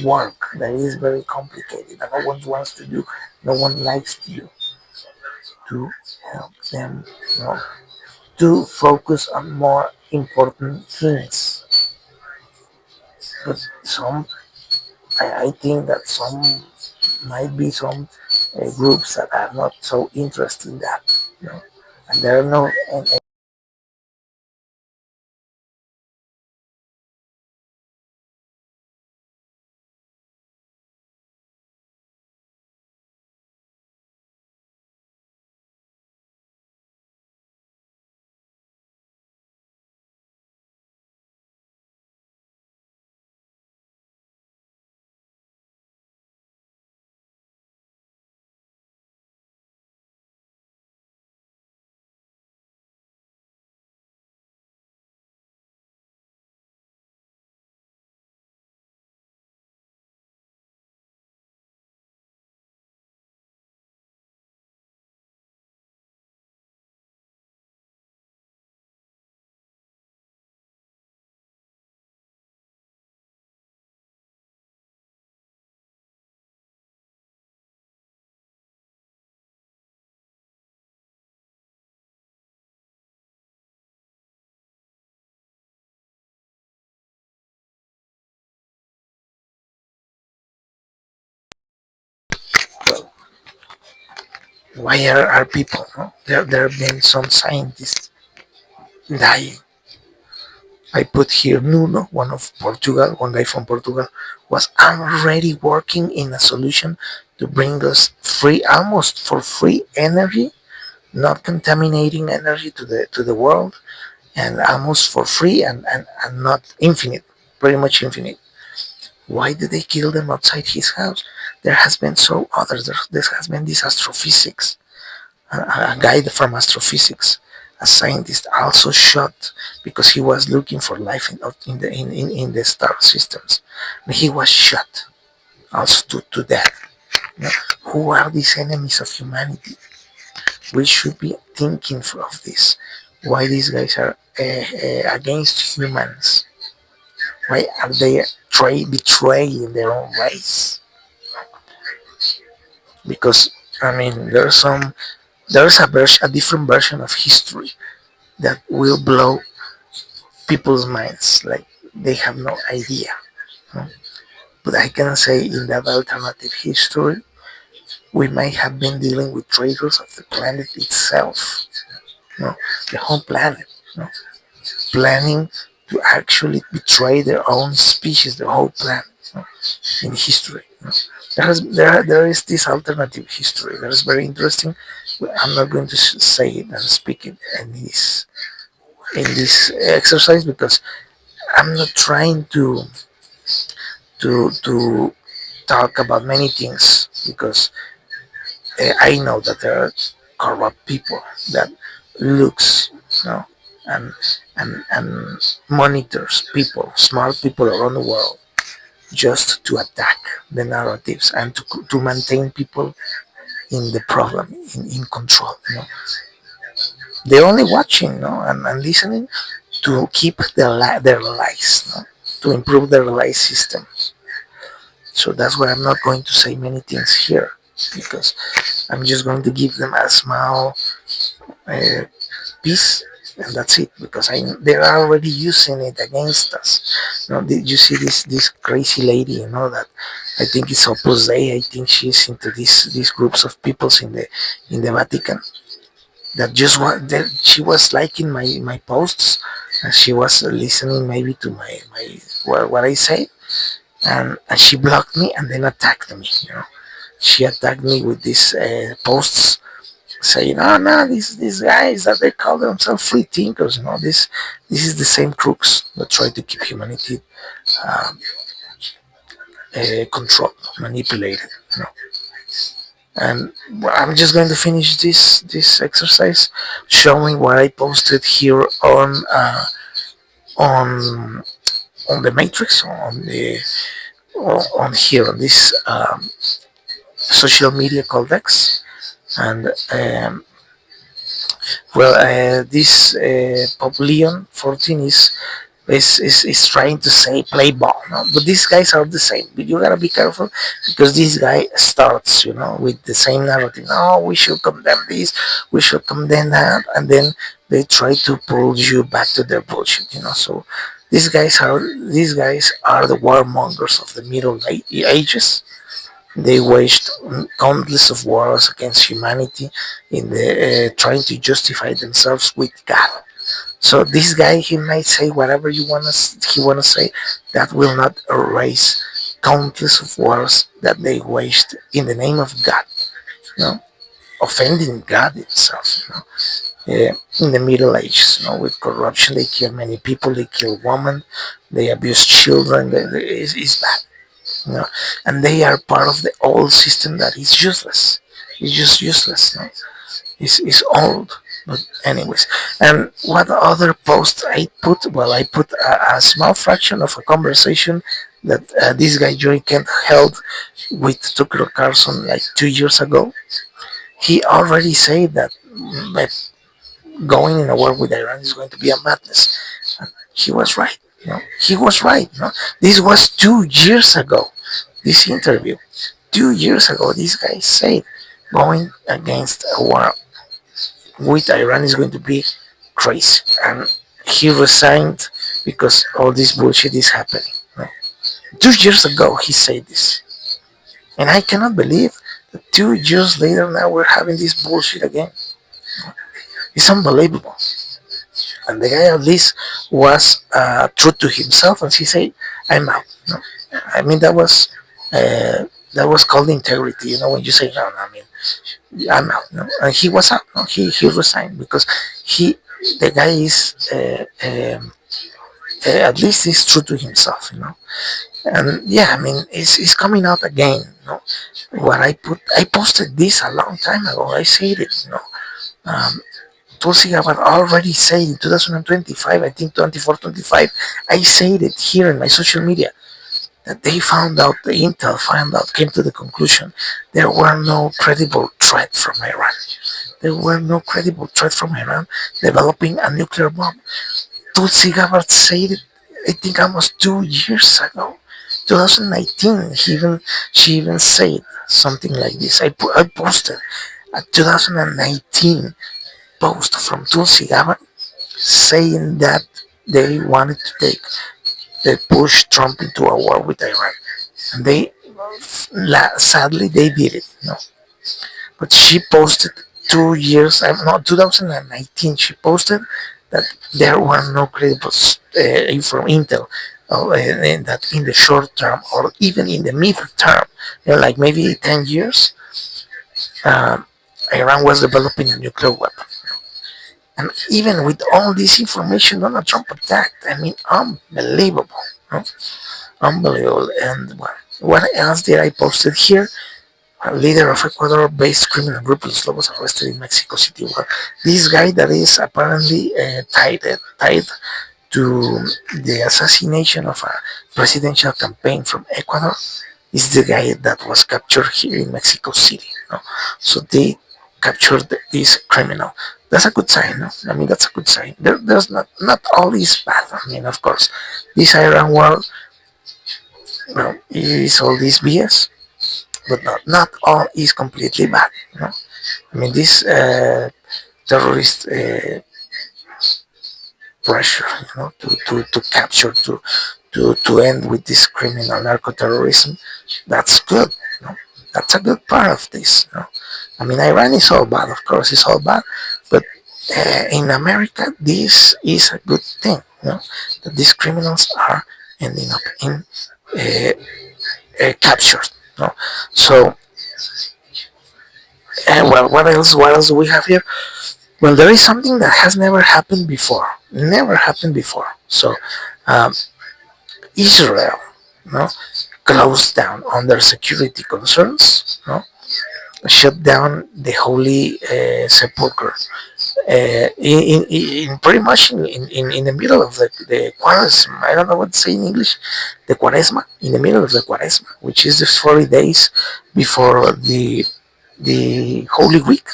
work that is very complicated that no one wants to do, no one likes to do, to help them, you know, to focus on more important things. But I think that some might be some groups that are not so interested in that, and there are no, and well, why are people? No? There have been some scientists dying. I put here Nuno, one of Portugal, one guy from Portugal, was already working in a solution to bring us free, almost for free energy, not contaminating energy to the world, and almost for free, and not infinite, pretty much infinite. Why did they kill them outside his house? There has been so others. There has been this astrophysics, a guy from astrophysics, a scientist, also shot because he was looking for life in the star systems. And he was shot also to death. You know, who are these enemies of humanity? We should be thinking of this. Why these guys are against humans? Why are they betraying their own race? Because I mean, there's a different version of history that will blow people's minds. Like they have no idea. No? But I can say in that alternative history, we might have been dealing with traitors of the planet itself. No, the whole planet. No, planning to actually betray their own species, the whole planet, in history. There is this alternative history that is very interesting. I'm not going to say it and speak it in this exercise because I'm not trying to talk about many things because I know that there are corrupt people that looks, you know, and and monitors people, smart people around the world, just to attack the narratives and to maintain people in the problem, in control. They're only watching, and listening to keep their lies, to improve their lie system. So that's why I'm not going to say many things here because I'm just going to give them a small uh, piece, and that's it. Because they're already using it against us. did you see this crazy lady? That I think it's Opus Dei. I think she's into these groups of peoples in the Vatican. That just that she was liking my posts, and she was listening maybe to my what I say, and she blocked me and then attacked me. She attacked me with these posts saying, "Oh no, these guys that they call themselves free thinkers, this is the same crooks that try to keep humanity um, controlled, manipulated." And I'm just going to finish this exercise, showing what I posted here on on the matrix, on here on this social media called X. And this Pope Leon 14 is trying to say play ball, no? But these guys are the same. But you gotta be careful, because this guy starts, with the same narrative. No, we should condemn this, we should condemn that, and then they try to pull you back to their bullshit. So these guys are the warmongers of the Middle Ages. They waged countless of wars against humanity in the trying to justify themselves with God. So this guy, he might say whatever he wanna say. That will not erase countless of wars that they waged in the name of God, you know, offending God Himself. In the Middle Ages, with corruption, they kill many people. They kill women. They abuse children. It's bad. you know, and they are part of the old system that is useless. It's just useless. It's old. But anyways, and what other post I put? Well, I put a small fraction of a conversation that this guy Joey Kent held with Tucker Carlson like 2 years ago. He already said that going in a war with Iran is going to be a madness. And he was right. He was right. This was 2 years ago. This interview, 2 years ago, this guy said going against a war with Iran is going to be crazy, and he resigned because all this bullshit is happening. 2 years ago, he said this, and I cannot believe that 2 years later now we're having this bullshit again. It's unbelievable. And the guy at least was true to himself, and he said, "I'm out." I mean that was called integrity. When you say no, I mean I'm out. And he was out. He resigned because he the guy is at least he's true to himself. And yeah, I mean it's coming out again. What I posted this a long time ago. I said it. Um, Tulsi Gabbard already said in 2025, I think 24, 25, I said it here in my social media, that they found out, the intel found out, came to the conclusion there were no credible threat from Iran. There were no credible threat from Iran developing a nuclear bomb. Tulsi Gabbard said it, I think almost 2 years ago, 2019. She even said something like this. I posted a 2019 post from Tulsi Gabbard saying that they wanted to they push Trump into a war with Iran, and sadly they did it. But she posted 2 years, not 2019. She posted that there were no credible from Intel, and that in the short term or even in the mid term, like maybe 10 years, um, Iran was developing a nuclear weapon. And even with all this information, Donald Trump attacked. I mean, unbelievable. No? Unbelievable. And what else did I posted here? A leader of Ecuador-based criminal group Los Lobos arrested in Mexico City. Well, this guy that is apparently tied to the assassination of a presidential campaign from Ecuador is the guy that was captured here in Mexico City. So they captured this criminal. That's a good sign. I mean, that's a good sign. There's not all is bad. I mean, of course, this Iran war, is all this BS, but not all is completely bad. I mean, this terrorist pressure, to capture, to end with this criminal narco terrorism. That's good. No? That's a good part of this. No? I mean, Iran is all bad, of course, it's all bad, but in America, this is a good thing. That these criminals are ending up in uh, captured. No? So, well, what else? What else do we have here? Well, there is something that has never happened before. Never happened before. So, um, Israel, no, closed down under security concerns, no, shut down the Holy Sepulchre. In pretty much in the middle of the Quaresma, I don't know what to say in English, the Quaresma, in the middle of the Quaresma, which is the 40 days before the Holy Week.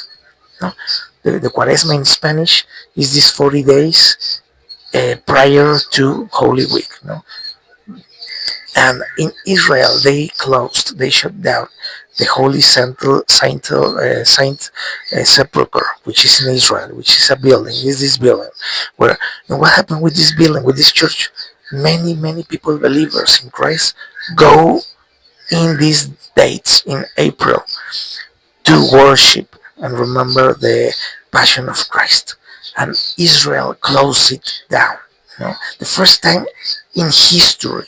No? The Quaresma in Spanish is these 40 days prior to Holy Week. No? And in Israel, they shut down the Holy Saint Sepulchre, which is in Israel, which is a building, is this building. Where, and what happened with this building, with this church? Many people, believers in Christ, go in these dates in April to worship and remember the Passion of Christ. And Israel closed it down. The first time in history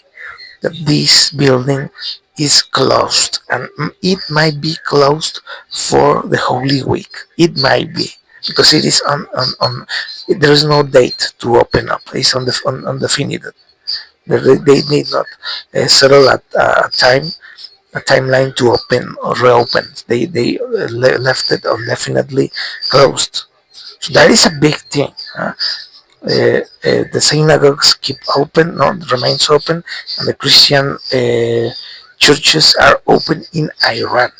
that this building is closed, and it might be closed for the Holy Week. It might be because it is on there is no date to open up. It's on the they need not settle at a timeline to open or reopen. They left it definitely closed. So that is a big thing. The synagogues keep open, no, remains open, and the Christian churches are open in Iran.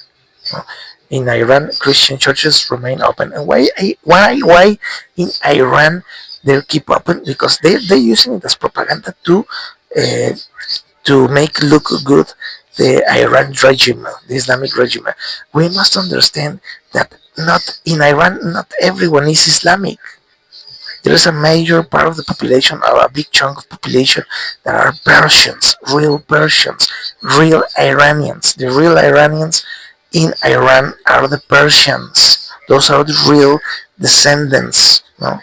No? In Iran, Christian churches remain open. And why in Iran they keep open? Because they're using it as propaganda uh, to make look good the Iran regime, the Islamic regime. We must understand that not in Iran, not everyone is Islamic. There is a major part of the population, or a big chunk of population, that are Persians, real Iranians. The real Iranians in Iran are the Persians. Those are the real descendants, no?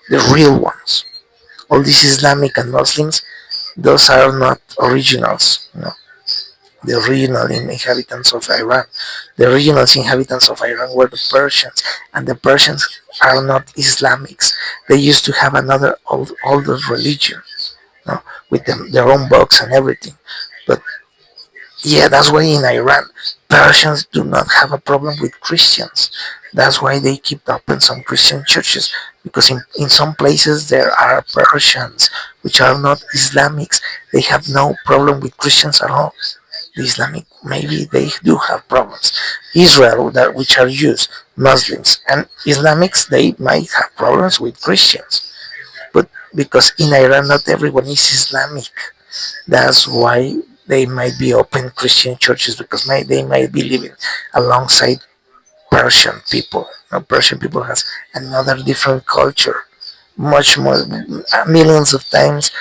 The real ones. All these Islamic and Muslims, those are not originals, no? The original inhabitants of Iran. The original inhabitants of Iran were the Persians, and the Persians are not Islamics. They used to have another older religion, no, with their own books and everything. But yeah, that's why in Iran, Persians do not have a problem with Christians. That's why they keep open some Christian churches, because in some places there are Persians which are not Islamics. They have no problem with Christians at all. The Islamic, maybe they do have problems. Israel, that which are Jews, Muslims, and Islamics, they might have problems with Christians. But because in Iran not everyone is Islamic, that's why they might be open Christian churches, because they might be living alongside Persian people. Now, Persian people has another different culture, much more, millions of times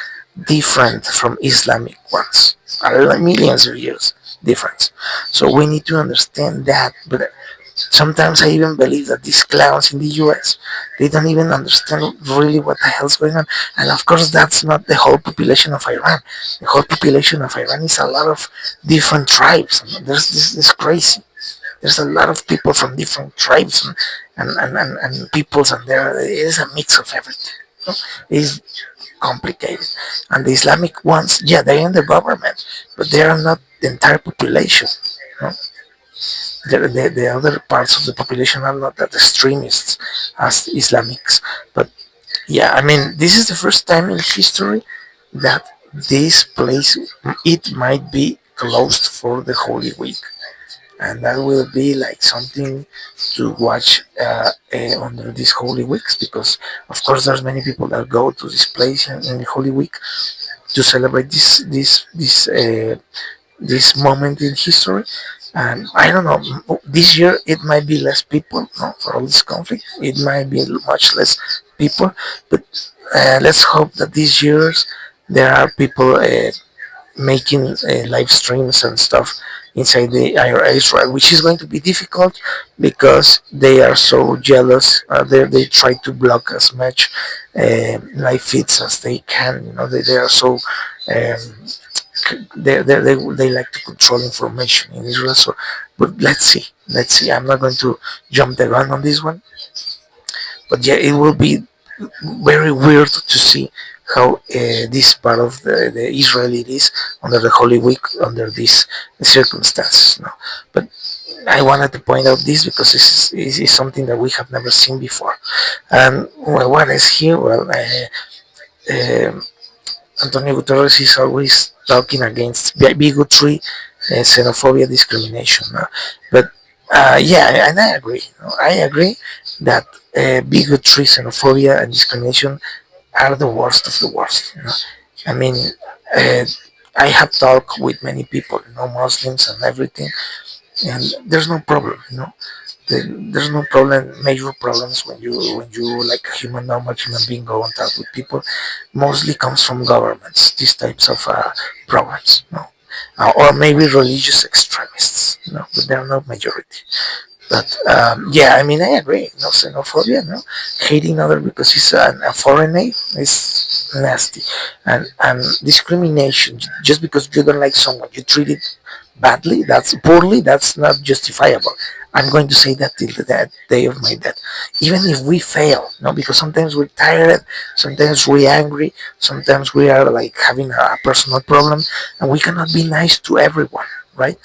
different from Islamic ones, millions of years difference. So we need to understand that. But sometimes I even believe that these clowns in the US, they don't even understand really what the hell's going on. And of course, that's not the whole population of Iran. The whole population of Iran is a lot of different tribes. There's this crazy. There's a lot of people from different tribes and peoples, and there is a mix of everything. It's complicated. And the Islamic ones, yeah, they're in the government, but they are not the entire population. No? The other parts of the population are not that extremists as Islamics. But yeah, I mean, this is the first time in history that this place, it might be closed for the Holy Week. And that will be like something to watch under these Holy Weeks, because of course there's many people that go to this place in the Holy Week to celebrate this moment in history. And I don't know, this year it might be less people, no, for all this conflict. It might be much less people, but let's hope that these years there are people. making live streams and stuff inside the Israel, which is going to be difficult because they are so jealous. They try to block as much live feeds as they can. They are so they like to control information in Israel. So, but let's see. I'm not going to jump the gun on this one, but yeah, it will be very weird to see how this part of the Israelis under the Holy Week under these circumstances. No? But I wanted to point out this because this is something that we have never seen before. And well, what is here? Well, um Antonio Guterres is always talking against bigotry, xenophobia, discrimination. No? But yeah, and I agree. I agree that bigotry, xenophobia, and discrimination are the worst of the worst. I mean, uh, I have talked with many people, Muslims and everything, and there's no problem. There's no problem, major problems when you like a normal human being go and talk with people. Mostly comes from governments. These types of problems, or maybe religious extremists, but they're not majority. But yeah, I mean, I agree. No xenophobia, no hating other because he's a foreigner is nasty, and discrimination just because you don't like someone, you treat it badly. That's poorly. That's not justifiable. I'm going to say that till the day of my death. Even if we fail, because sometimes we're tired, sometimes we're angry, sometimes we are like having a personal problem, and we cannot be nice to everyone, right?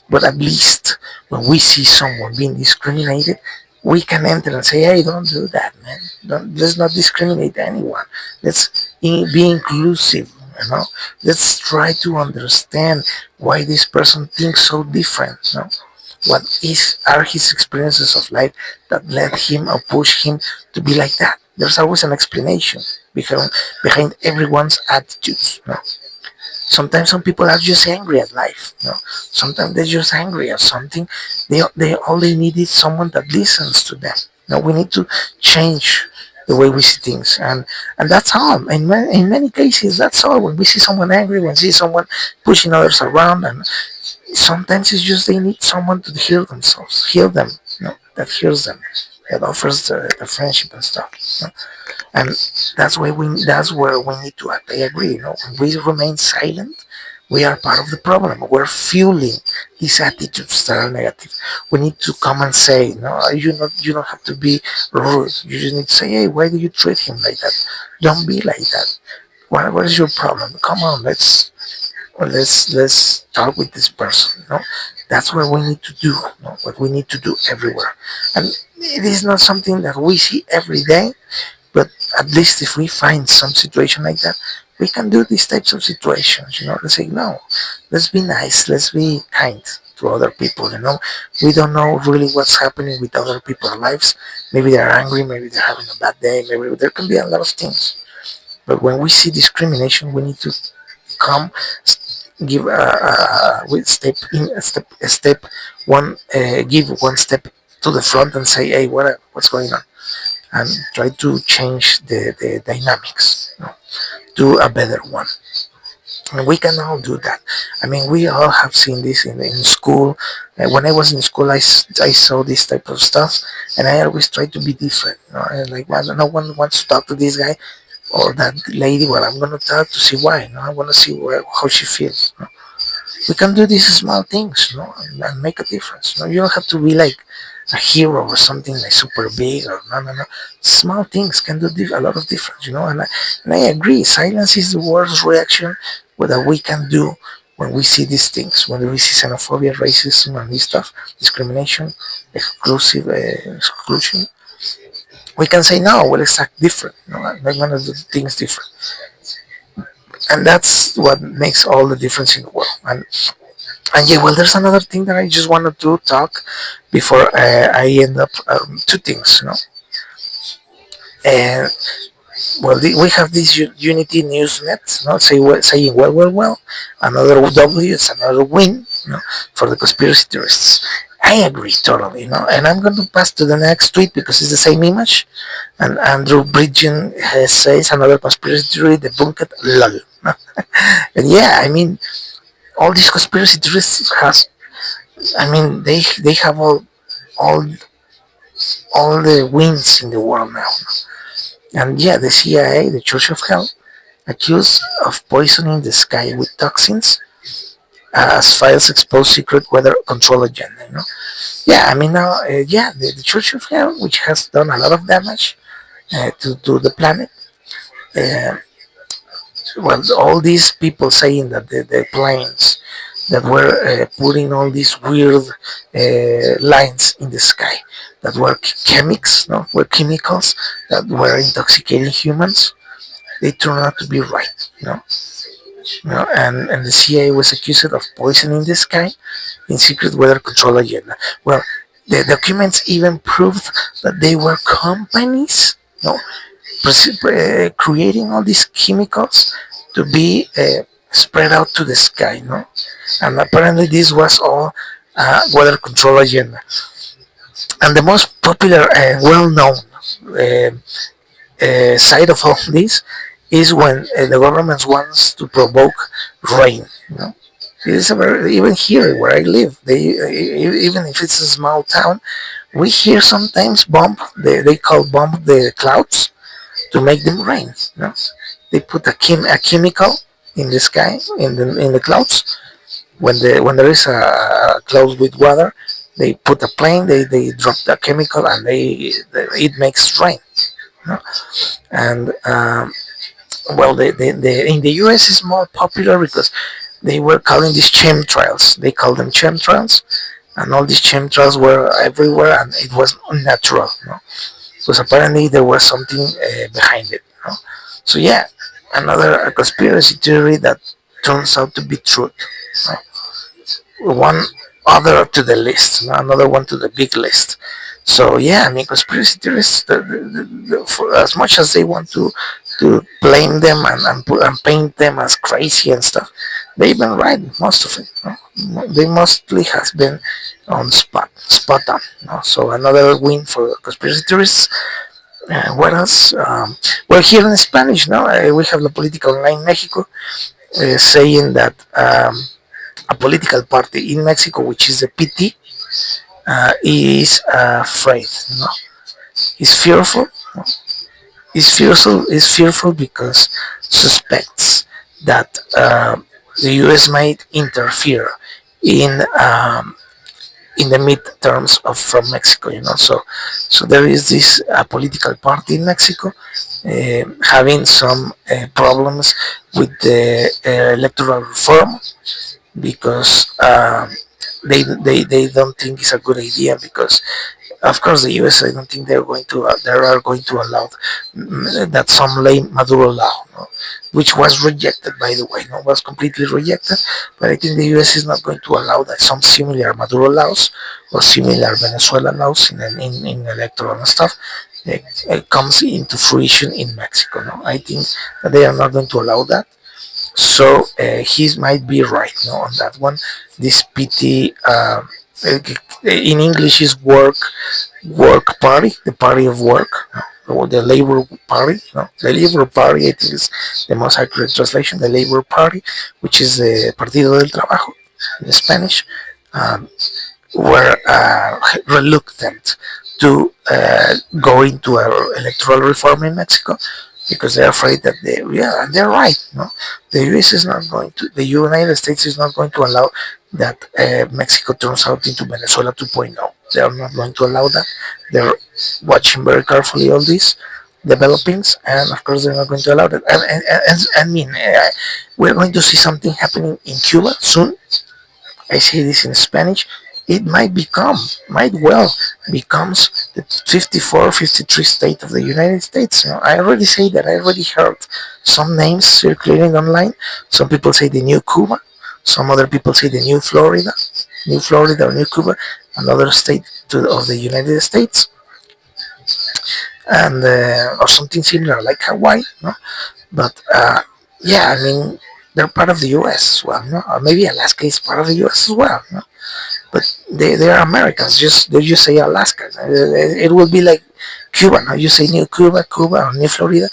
But at least when we see someone being discriminated, we can enter and say, "Hey, don't do that, man. Let's not discriminate anyone. Be inclusive. Let's try to understand why this person thinks so different. What are his experiences of life that led him or pushed him to be like that? There's always an explanation behind everyone's attitudes. Sometimes some people are just angry at life. Sometimes they're just angry at something. They all they need is someone that listens to them. We need to change the way we see things, and that's all. In many cases, that's all. When we see someone angry, when we see someone pushing others around, and sometimes it's just they need someone to hear themselves, hear them, that hears them, that offers the friendship and stuff. And that's where we need to act. I agree. When we remain silent, we are part of the problem. We're fueling these attitudes that are negative. We need to come and say, no, you don't have to be rude. You just need to say, hey, why do you treat him like that? Don't be like that. What is your problem? Come on, let's talk with this person. That's what we need to do. What we need to do everywhere. And it is not something that we see every day, but at least if we find some situation like that, we can do these types of situations. Let's say no, let's be nice, let's be kind to other people. We don't know really what's happening with other people's lives. Maybe they're angry, maybe they're having a bad day, maybe there can be a lot of things. But when we see discrimination, we need to come, give we step in a step one, give one step to the front and say, hey, what's going on, and try to change the dynamics, to a better one. And we can all do that. I mean, we all have seen this in school. When I was in school, I saw this type of stuff, and I always try to be different. And like, well, no one wants to talk to this guy or that lady. Well, I'm going to talk to see why. I want to see how she feels. We can do these small things, and make a difference. You don't have to be like a hero or something like super big, or no. Small things can do a lot of difference. And I agree. Silence is the worst reaction that we can do when we see these things, when we see xenophobia, racism, and this stuff, discrimination, exclusion. We can say no. Let's act different. Make one of the things different, and that's what makes all the difference in the world. And yeah, well, there's another thing that I just wanted to talk before I end up, two things. And well, we have this Unity Newsnet, saying well. Another W is another win, for the conspiracy theorists. I agree totally, and I'm going to pass to the next tweet because it's the same image. And Andrew Bridgen says another conspiracy theory debunked. Lol. And yeah, I mean, all these conspiracy theories has. I mean, they have all all the wins in the world now. And yeah, the CIA, the Church of Hell, accused of poisoning the sky with toxins as files expose secret weather control agenda. Yeah, I mean now, yeah, the Church of Hell, which has done a lot of damage to the planet. Uh, well, all these people saying that the planes that were putting all these weird lines in the sky that were chemics, no, were chemicals that were intoxicating humans. They turned out to be right, and the CIA was accused of poisoning the sky in secret weather control agenda. Well, the documents even proved that they were companies, creating all these chemicals to be spread out to the sky, and apparently this was all weather control agenda. And the most popular and well-known uh, side of all this is when the government wants to provoke rain. This is a very, even here where I live, even if it's a small town, we hear sometimes bomb. They call bomb the clouds to make them rain. They put a chemical in the sky in the clouds. When there is a cloud with water, they put a plane. They drop the chemical and it makes rain. You know? And well, in the U.S. is more popular because they were calling these chemtrails. They call them chemtrails, and all these chemtrails were everywhere, and it was unnatural. Because apparently there was something behind it. So yeah, another conspiracy theory that turns out to be truth. One other to the list, another one to the big list. So yeah, I mean, conspiracy theorists, for as much as they want to blame them and paint them as crazy and stuff, they've been right most of it. They mostly has been on spot on. So another win for conspiracy theorists. What else? Well, here in Spanish, now we have La Política Online Mexico saying that a political party in Mexico, which is the PT, is afraid. Is fearful. Is fearful because suspects that the U.S. might interfere in in the midterms of from Mexico. So there is this political party in Mexico having some problems with the electoral reform because they don't think it's a good idea because of course the US I don't think they are going to allow that some lame Maduro law, which was rejected by the way, was completely rejected, but I think the US is not going to allow that some similar Maduro laws or similar Venezuela laws in electoral and stuff comes into fruition in Mexico. I think that they are not going to allow that, so he might be right, on that one. This PT in English is work party, the party of work, or the labor party. The labor party, I think is the most accurate translation. The labor party, which is the Partido del Trabajo in Spanish, um, were reluctant to go into an electoral reform in Mexico because they're afraid that they're right. The U.S. is not going to, the United States is not going to allow that Mexico turns out into Venezuela 2.0. They are not going to allow that. They're watching very carefully all these developings, and of course they're not going to allow that. And I mean, we're going to see something happening in Cuba soon. I say this in Spanish. It might well becomes the 54, 53 state of the United States. I already say that. I already heard some names circulating online. Some people say the new Cuba. Some other people say the New Florida or New Cuba, another state of the United States, and or something similar like Hawaii. But yeah, I mean they're part of the U.S. as well. Or maybe Alaska is part of the U.S. as well. But they are Americans. Just they just say Alaska. It will be like Cuba. Now you say New Cuba, Cuba, or New Florida,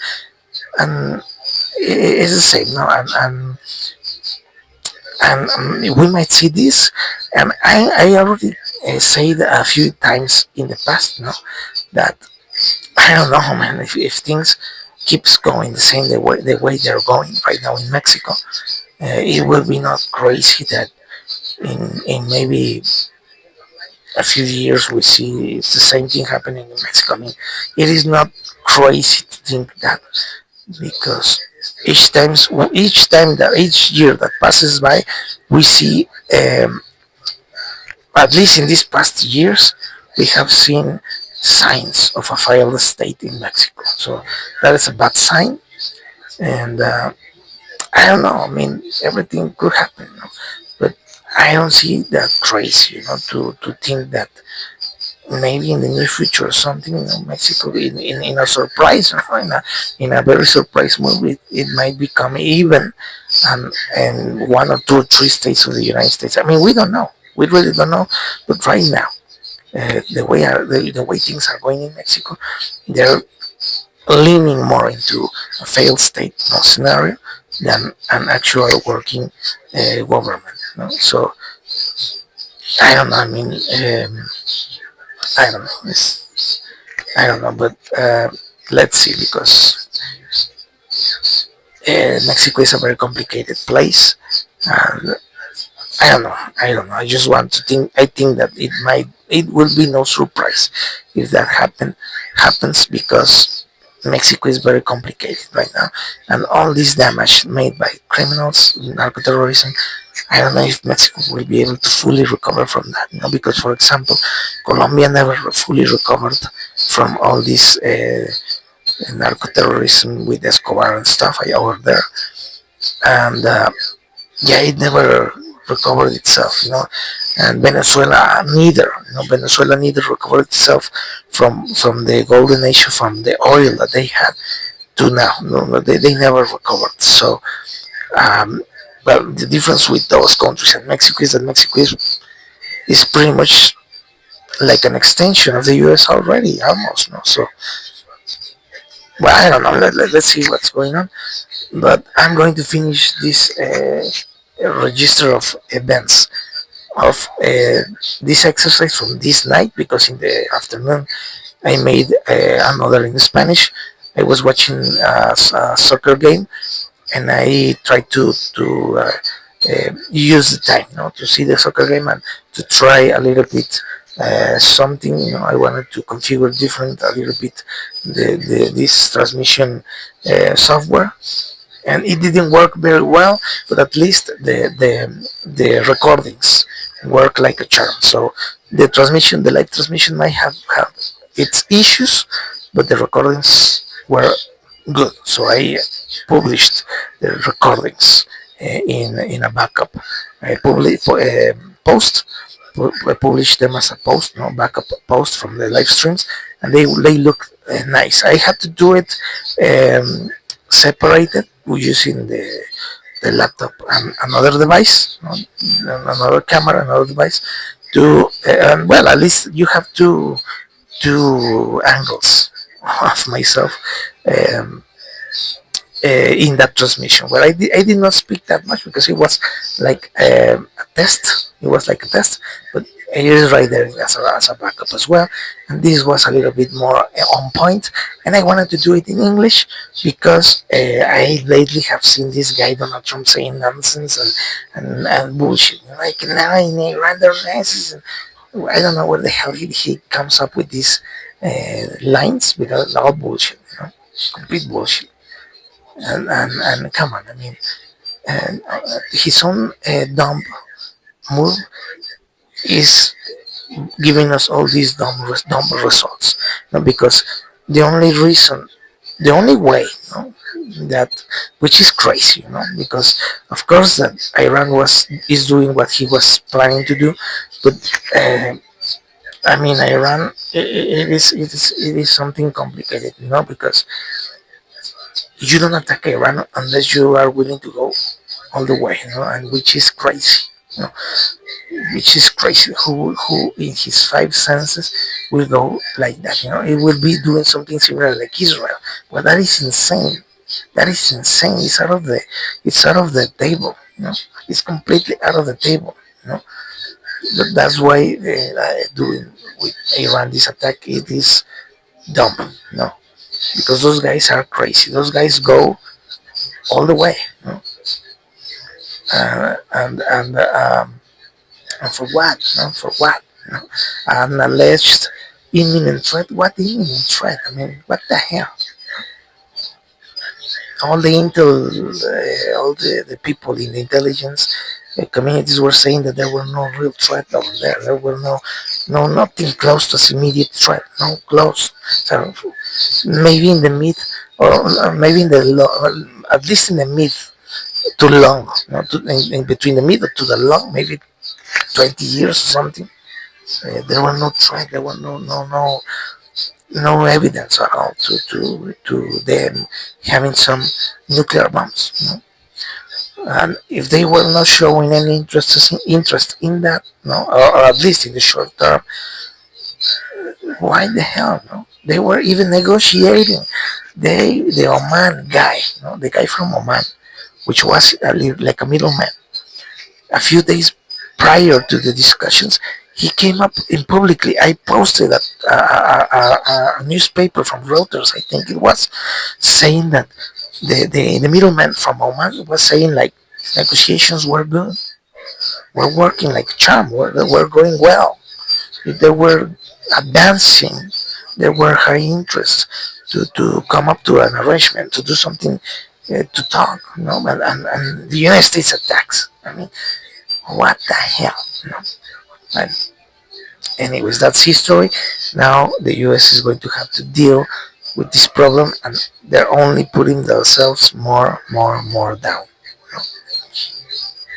and it's the same. No, and we might see this. And I already said a few times in the past, no, that I don't know, man. If things keeps going the way they're going right now in Mexico, it will be not crazy that in maybe a few years we see it's the same thing happening in Mexico. I mean, it is not crazy to think that because each year that passes by, we see at least in these past years we have seen signs of a failed state in Mexico. So that is a bad sign, and I don't know. I mean, everything could happen, you know? But I don't see that crazy, to think that maybe in the near future or something, Mexico in a surprise, in a very surprise movie, it might become even and one or two or three states of the United States. I mean, we don't know. We really don't know. But right now, the way things are going in Mexico, they're leaning more into a failed state, scenario than an actual working government. So I don't know. I mean, I don't know. I don't know, but let's see, because Mexico is a very complicated place, and I don't know. I don't know. I just want to think. I think that it will be no surprise if that happens, because Mexico is very complicated right now, and all this damage made by criminals, narco terrorism. I don't know if Mexico will be able to fully recover from that. Because for example, Colombia never fully recovered from all this narco terrorism with Escobar and stuff over there, and yeah, it never recovered itself, and Venezuela neither, Venezuela neither recovered itself from the golden age, from the oil that they had to now. No, they never recovered. So, um, well, the difference with those countries and Mexico is that Mexico is pretty much like an extension of the U.S. already, almost. No, so well, I don't know. Let's see what's going on. But I'm going to finish this register of events of this exercise from this night, because in the afternoon I made another in Spanish. I was watching a soccer game, and I tried to use the time, to see the soccer game and to try a little bit something. I wanted to configure different a little bit this transmission software, and it didn't work very well, but at least the recordings work like a charm. So the live transmission might have had its issues, but the recordings were good. So I published the recordings in a backup post. I published them as a post, backup post from the live streams, and they look nice. I had to do it separated using the laptop and another device, another camera, another device. And well, at least you have two angles of myself um, in that transmission, where I did not speak that much, because it was like a test. It was like a test, but it is right there as a backup as well. And this was a little bit more on point, and I wanted to do it in English, because I lately have seen this guy Donald Trump saying nonsense and bullshit, like nine random races. I don't know where the hell he comes up with these lines, because all bullshit, complete bullshit. And come on, I mean, and his own dumb move is giving us all these dumb results, because the only reason, the only way, that, which is crazy, because of course that Iran is doing what he was planning to do, but I mean, Iran, it is something complicated, because you don't attack Iran unless you are willing to go all the way, and which is crazy, you know. which is crazy. Who in his five senses will go like that? It will be doing something similar like Israel. But that is insane. That is insane. It's out of the table. It's completely out of the table. You know, that's why doing with Iran this attack it is dumb. Because those guys are crazy. Those guys go all the way. And for what? For what? An alleged imminent threat. What imminent threat? I mean, what the hell? All the intel, all the people in the intelligence communities were saying that there were no real threat over there. There were nothing close to immediate threat. No close. So maybe in the mid, or maybe in the at least in the mid too long. In between the mid to the long, maybe 20 years or something. There were no threat. There were no evidence at all to them having some nuclear bombs. And if they were not showing any interest in that, or at least in the short term, why the hell? No, they were even negotiating. The Oman guy, the guy from Oman, which was like a middleman. A few days prior to the discussions, he came up in publicly. I posted a newspaper from Reuters, I think it was, saying that the middleman from Oman was saying like negotiations were good, were working like a charm, were going well. They were advancing. There were high interest to come up to an arrangement, to do something, to talk, and the United States attacks. I mean, what the hell? And anyways, that's history. Now the US is going to have to deal with this problem, and they're only putting themselves more down.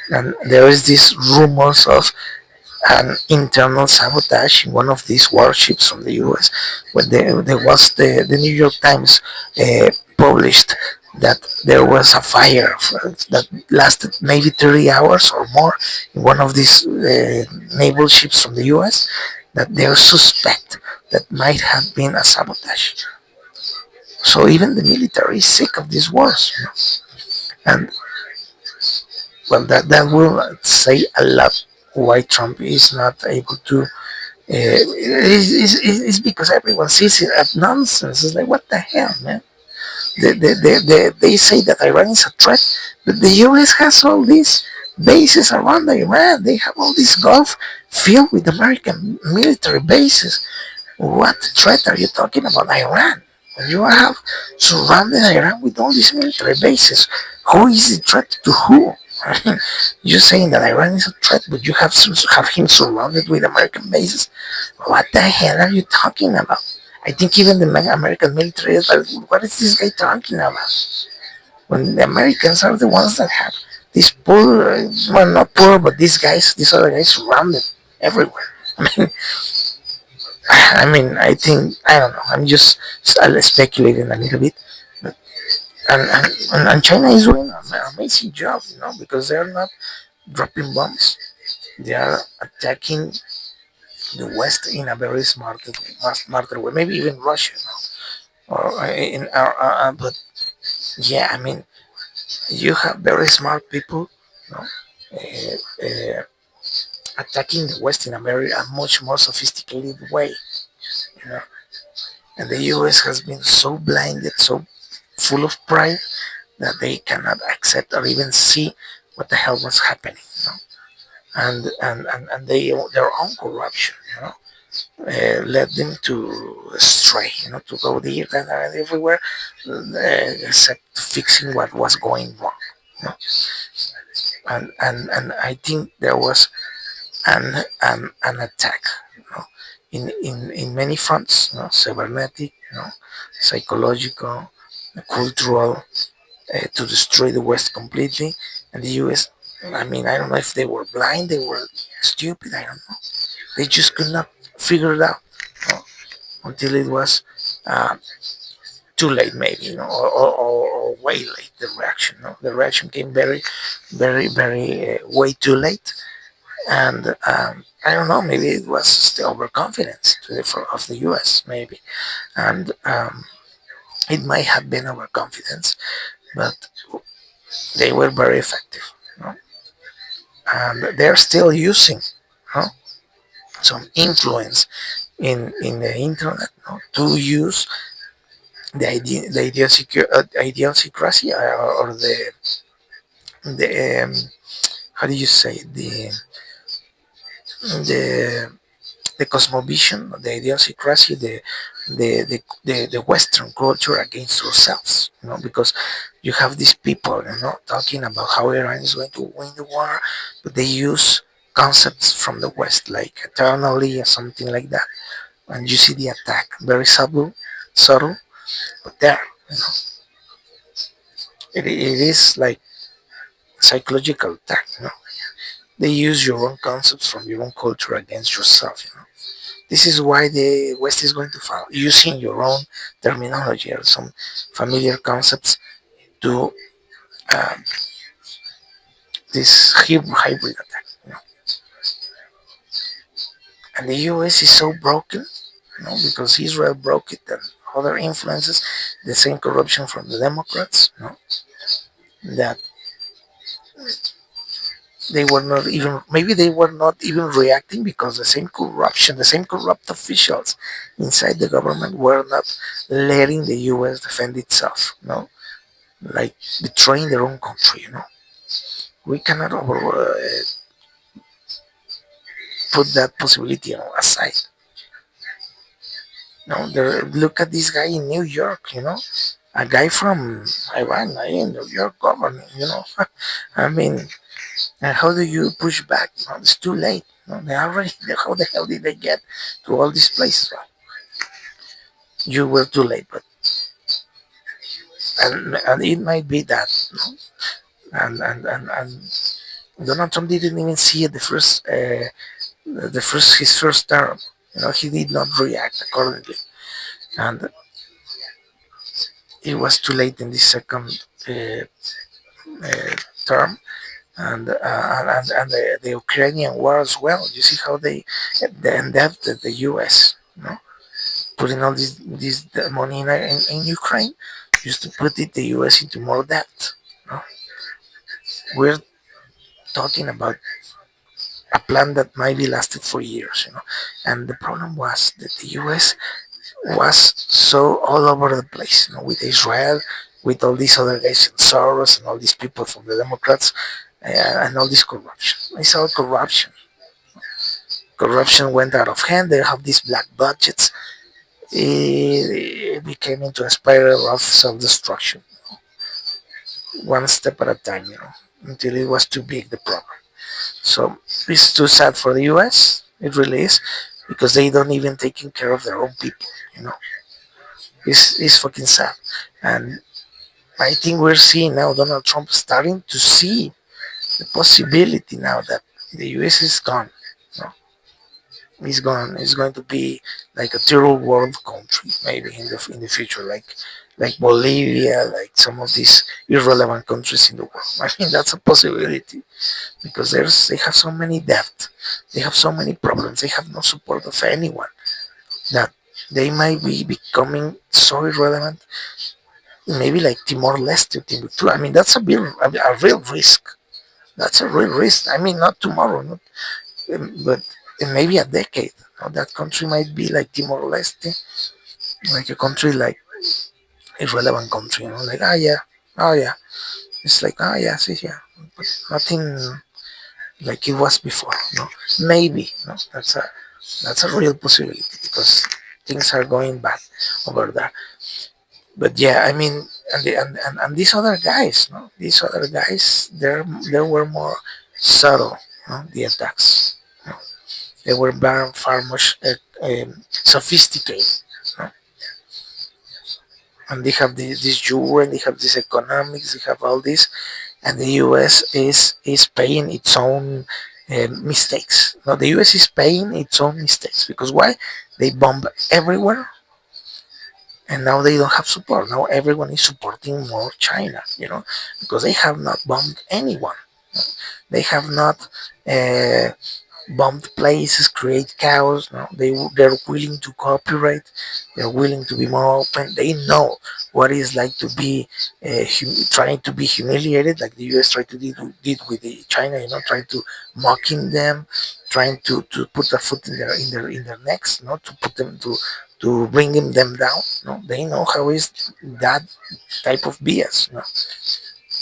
And there is this rumors of an internal sabotage in one of these warships from the US. When there was the New York Times published that there was a fire that lasted maybe 30 hours or more in one of these naval ships from the US, that they suspect that might have been a sabotage. So even the military is sick of these wars. And well, that will say a lot why Trump is not able to. It's because everyone sees it as nonsense. It's like, what the hell, man? They say that Iran is a threat, but the US has all these bases around Iran. They have all this Gulf filled with American military bases. What threat are you talking about, Iran? When you have surrounded Iran with all these military bases, who is the threat to who? I mean, you're saying that Iran is a threat, but you have him surrounded with American bases. What the hell are you talking about? I think even the American military is like, what is this guy talking about? When the Americans are the ones that have these poor, well, not poor, but these other guys surrounded everywhere. I mean, I think, I don't know. I'm just speculating a little bit. But, and China is doing an amazing job, because they're not dropping bombs. They are attacking the West in a very smarter way. Maybe even Russia, or but yeah, you have very smart people, uh, uh, attacking the West in a much more sophisticated way. You know, and the U.S. has been so blinded, so full of pride that they cannot accept or even see what the hell was happening. And their own corruption, led them to stray, to go there and everywhere, except fixing what was going wrong. You know? And I think there was an attack, in many fronts, cybernetic, psychological, cultural, to destroy the West completely, and the U.S. I don't know if they were blind, they were stupid. I don't know. They just could not figure it out, until it was uh, too late, maybe, or way late. The reaction came very, very, very way too late, And I don't know, maybe it was the overconfidence of the U.S. maybe, and it might have been overconfidence, but they were very effective, you know? And they're still using, you know, some influence in the internet, you know, to use the idiosyncrasy, or the how do you say it? The the cosmovision, the idiosyncrasy, the Western culture against ourselves, you know, because you have these people, you know, talking about how Iran is going to win the war, but they use concepts from the West, like eternally or something like that, and you see the attack, very subtle, but there, you know, it is like psychological attack, you know. They use your own concepts from your own culture against yourself, you know. This is why the West is going to fall, using your own terminology or some familiar concepts to um, this hybrid attack. You know? And the US is so broken, you know, because Israel broke it and other influences, the same corruption from the Democrats, you know, that they were not even, maybe they were not even reacting because the same corruption, the same corrupt officials inside the government were not letting the US defend itself, you know, like betraying their own country, you know. We cannot put that possibility, you know, aside. No, look at this guy in New York, you know, a guy from Iran, in New York governing, you know. I mean, and how do you push back? No, it's too late. No, they already. How the hell did they get to all these places? Well, you were too late, but and it might be that, no? And Donald Trump didn't even see it the first his first term. You know, he did not react accordingly, and it was too late in this second uh, term. And the Ukrainian war as well. You see how they indebted the U.S. You know, putting all this money in Ukraine, just to put the U.S. into more debt. You know? We're talking about a plan that might be lasted for years. You know, and the problem was that the U.S. was so all over the place. You know, with Israel, with all these other guys, and Soros, and all these people from the Democrats, and all this corruption. It's all corruption. Corruption went out of hand. They have these black budgets. It became into a spiral of self-destruction, one step at a time, you know, until it was too big, the problem. So it's too sad for the US. It really is, because they don't even taking care of their own people, you know. It's fucking sad. And I think we're seeing now Donald Trump starting to see the possibility now that the US is gone. You know, he's gone. It's going to be like a third world country, maybe in the future, like Bolivia, like some of these irrelevant countries in the world. I mean, that's a possibility, because they have so many debt, they have so many problems, they have no support of anyone, that they might be becoming so irrelevant, maybe like Timor Leste, Timbuktu. I mean, that's a real risk. That's a real risk. I mean, not tomorrow, not, but in maybe a decade. You know, that country might be like Timor Leste, like a country like irrelevant country. You know, like yeah, oh yeah. It's like yeah, see yeah, but nothing like it was before. You know, maybe that's a real possibility, because things are going bad over there. But yeah, I mean, and these other guys, no, these other guys, they were more subtle, no, the attacks. No? They were far much sophisticated, no? And they have this euro, and they have this economics, they have all this, and the U.S. is paying its own mistakes. No, the U.S. is paying its own mistakes, because why? They bomb everywhere, and now they don't have support. Now everyone is supporting more China, you know, because they have not bombed anyone. They have not uh, bombed places, create chaos. No, they're willing to cooperate. They're willing to be more open. They know what it's like to be trying to be humiliated, like the U.S. tried to did with China. Trying to mocking them, trying to put a foot in their necks. To put them to bring them down. No, they know how is that type of BS. No,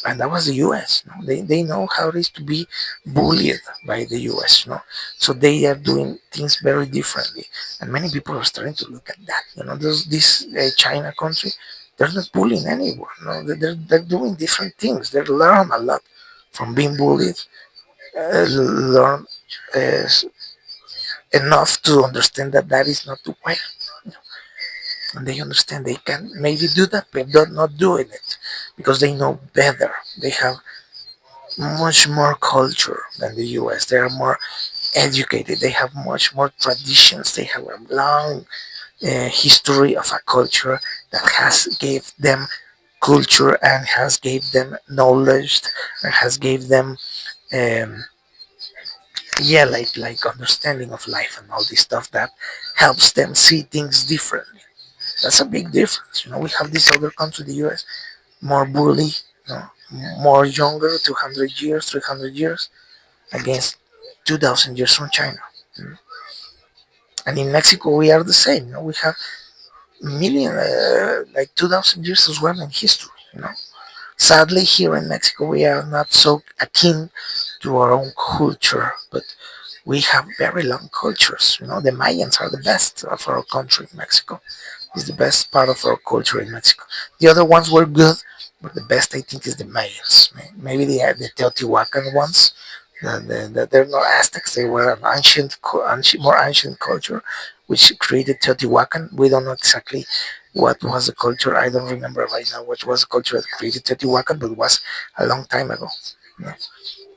and that was the US. No? They know how it is to be bullied by the US. No? So they are doing things very differently. And many people are starting to look at that. This China country, they're not bullying anyone. No? They're doing different things. They learn a lot from being bullied, learn uh, enough to understand that that is not the way. And they understand they can maybe do that, but they're not doing it because they know better. They have much more culture than the US. They are more educated. They have much more traditions. They have a long history of a culture that has gave them culture and has gave them knowledge and has gave them um, yeah, like understanding of life and all this stuff that helps them see things differently. That's a big difference. We have this other country, the US, more bully, you know, more younger, 200 years, 300 years, against 2,000 years from China. And in Mexico, we are the same. We have million, like 2,000 years as well in history. Sadly, here in Mexico, we are not so akin to our own culture, but we have very long cultures. The Mayans are the best of our country, Mexico. Is the best part of our culture in Mexico. The other ones were good, but the best I think is the Mayans. Maybe the Teotihuacan ones. They're not Aztecs. They were an more ancient culture, which created Teotihuacan. We don't know exactly what was the culture. I don't remember right now what was the culture that created Teotihuacan, but it was a long time ago. Yeah.